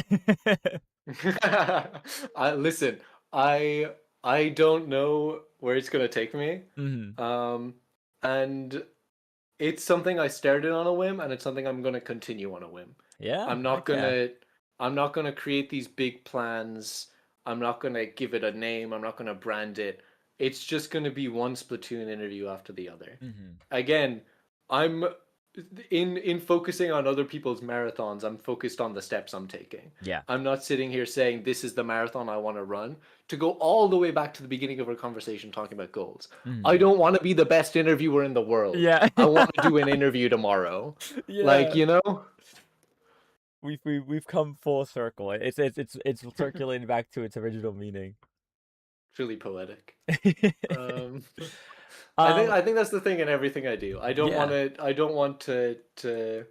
I listen, I I don't know where it's gonna take me. Hmm. Um, and it's something I started on a whim, and it's something I'm gonna continue on a whim. Yeah, I'm not heck yeah. gonna I'm not gonna create these big plans. I'm not gonna give it a name. I'm not gonna brand it. It's just gonna be one Splatoon interview after the other. Hmm. Again, I'm in focusing on other people's marathons, I'm focused on the steps I'm taking. Yeah. I'm not sitting here saying this is the marathon I want to run. To go all the way back to the beginning of our conversation talking about goals. I Hmm. don't want to be the best interviewer in the world. Yeah. I want to do an interview tomorrow. Like, Yeah. you know, We've come full circle. It's circulating back to its original meaning. truly poetic. Um um I think that's the thing in everything I do. yeah. I don't want to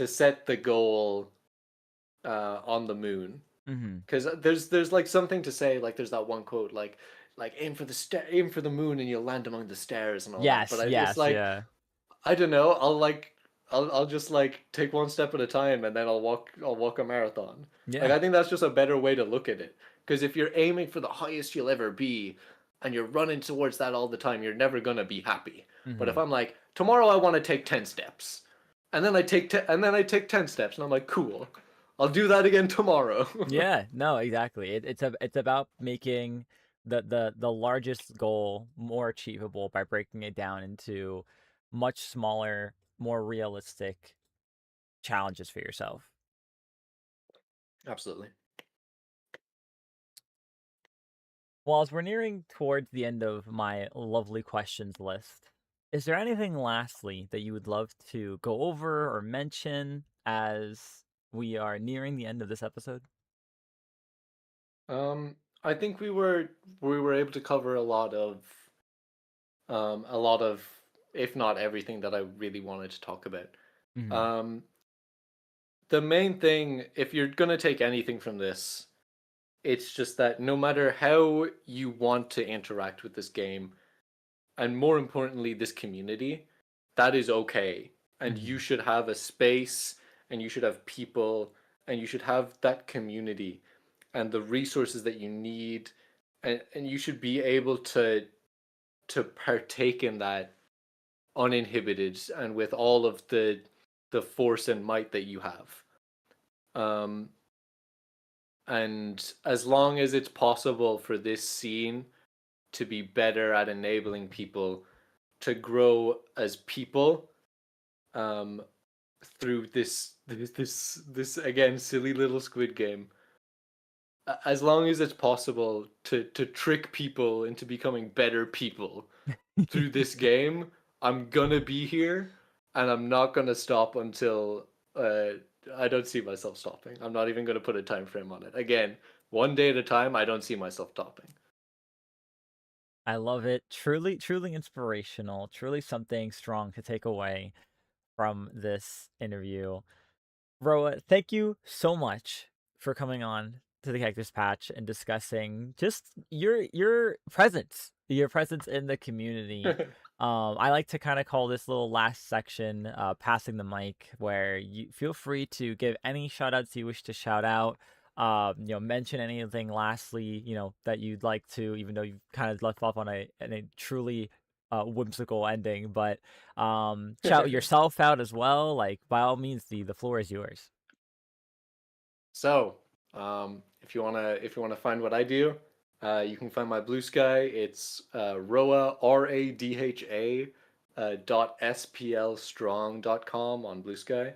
set the goal on the moon, Hmm. because there's like something to say, like there's that one quote like aim for the moon and you'll land among the stars and all that. But Yes, it's yes, like, yeah. I don't know, I'll just like take one step at a time, and then I'll walk a marathon. Like Yeah. I think that's just a better way to look at it. Because if you're aiming for the highest you'll ever be, and you're running towards that all the time, you're never gonna be happy. But if Hmm. I'm like, tomorrow I want to take 10 steps, and then I take 10 steps, and I'm like, cool, I'll do that again tomorrow. Yeah, no, exactly. It's about making the largest goal more achievable by breaking it down into much smaller, more realistic challenges for yourself. Absolutely. Well, as we're nearing towards the end of my lovely questions list, is there anything lastly that you would love to go over or mention as we are nearing the end of this episode? I think we were able to cover a lot of, if not everything that I really wanted to talk about. Hmm. Um, the main thing, if you're gonna take anything from this, it's just that no matter how you want to interact with this game, and more importantly, this community, that is okay. And you Hmm. should have a space, and you should have people, and you should have that community and the resources that you need, and you should be able to partake in that uninhibited and with all of the force and might that you have. Um, and as long as it's possible for this scene to be better at enabling people to grow as people, um, through this again silly little Squid Game, as long as it's possible to trick people into becoming better people through this game, I'm gonna be here, and I'm not gonna stop until uh, I don't see myself stopping. I'm not even gonna put a time frame on it. Again, one day at a time. I don't see myself stopping. I love it. Truly, truly inspirational. Truly something strong to take away from this interview. Roa, thank you so much for coming on to the Cactus Patch and discussing just your presence in the community. I like to kind of call this little last section passing the mic, where you feel free to give any shout outs you wish to shout out. Mention anything lastly, that you'd like to, even though you've kind of left off on a truly whimsical ending, but shout yourself out as well. Like, by all means, the floor is yours. So, if you wanna find what I do, you can find my Blue Sky. It's Roa RADHA .splstrong.com on Blue Sky.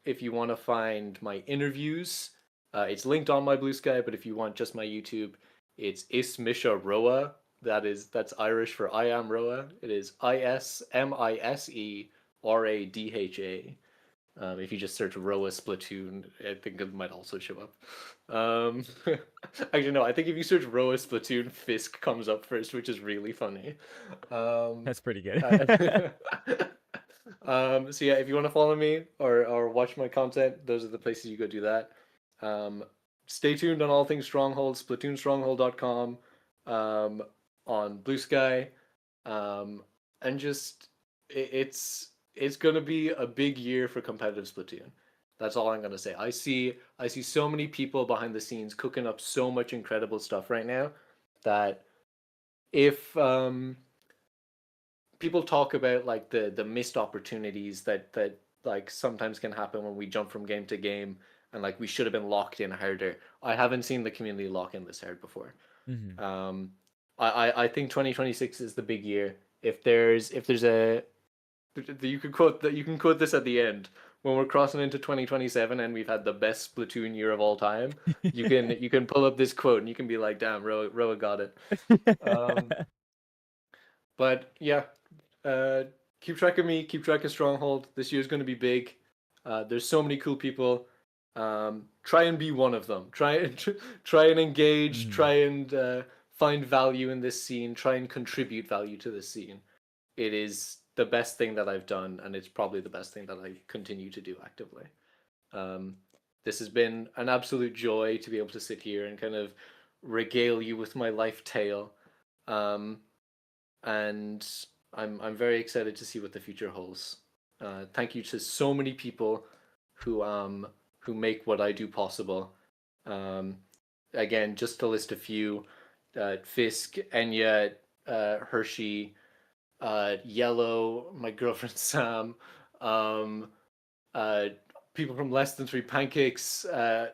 If you want to find my interviews, it's linked on my Blue Sky. But if you want just my YouTube, it's Ismisha Roa. That's Irish for I am Roa. It is ISMISERADHA. If you just search Roa Splatoon, I think it might also show up. Um, actually, no, I think if you search Roa Splatoon, Fisk comes up first, which is really funny. Um, That's pretty good. uh, so yeah, if you want to follow me or watch my content, those are the places you go do that. Um, Stay tuned on all things Stronghold, SplatoonStronghold.com, um, on Blue Sky, and just it's gonna be a big year for competitive Splatoon. That's all I'm gonna say. I see so many people behind the scenes cooking up so much incredible stuff right now that if people talk about like the missed opportunities that like sometimes can happen when we jump from game to game, and like we should have been locked in harder. I haven't seen the community lock in this hard before. Hmm. Um, I think 2026 is the big year. If there's a you can quote this at the end when we're crossing into 2027 and we've had the best Splatoon year of all time. You can pull up this quote and you can be like, damn, Roa got it. Um, but yeah, uh, keep track of me, keep track of Stronghold. This year's going to be big. There's so many cool people. Try and be one of them. Try and engage. Hmm. Try and find value in this scene. Try and contribute value to this scene. It is the best thing that I've done, and it's probably the best thing that I continue to do actively. Um, this has been an absolute joy to be able to sit here and kind of regale you with my life tale. Um, and I'm very excited to see what the future holds. Thank you to so many people who make what I do possible. Um, Again, just to list a few: Fisk, Enya, Hershey, Yellow, my girlfriend Sam, um, uh, people from Less Than Three Pancakes,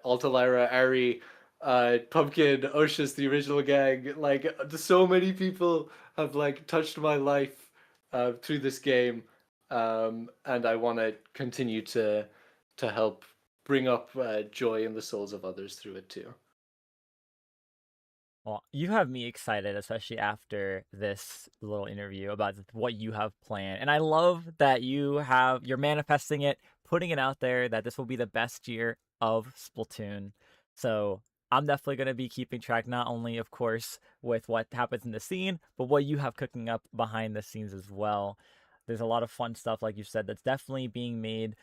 Alta Lyra, Ari, Pumpkin, Oshus, the original gang. Like, so many people have like touched my life through this game, and I want to continue to help bring up joy in the souls of others through it too. Well, you have me excited, especially after this little interview about what you have planned. And I love that you're manifesting it, putting it out there that this will be the best year of Splatoon. So I'm definitely going to be keeping track, not only, of course, with what happens in the scene, but what you have cooking up behind the scenes as well. There's a lot of fun stuff, like you said, that's definitely being made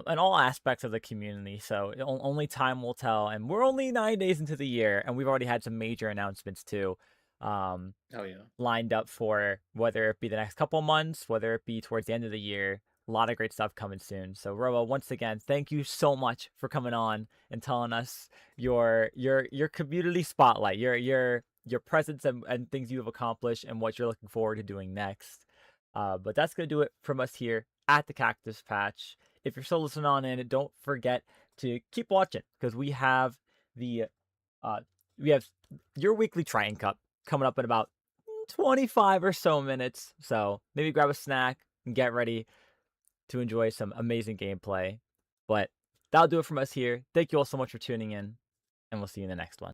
in all aspects of the community. So only time will tell. And we're only 9 days into the year, and we've already had some major announcements too, um, Oh yeah. lined up for whether it be the next couple months, whether it be towards the end of the year. A lot of great stuff coming soon. So Roa, once again, thank you so much for coming on and telling us your community spotlight, your presence and things you have accomplished and what you're looking forward to doing next. But that's gonna do it from us here at the Cactus Patch. If you're still listening on in, don't forget to keep watching because the uh we have your weekly Triton Cup coming up in about 25 or so minutes. So maybe grab a snack and get ready to enjoy some amazing gameplay. But that'll do it from us here. Thank you all so much for tuning in, and we'll see you in the next one.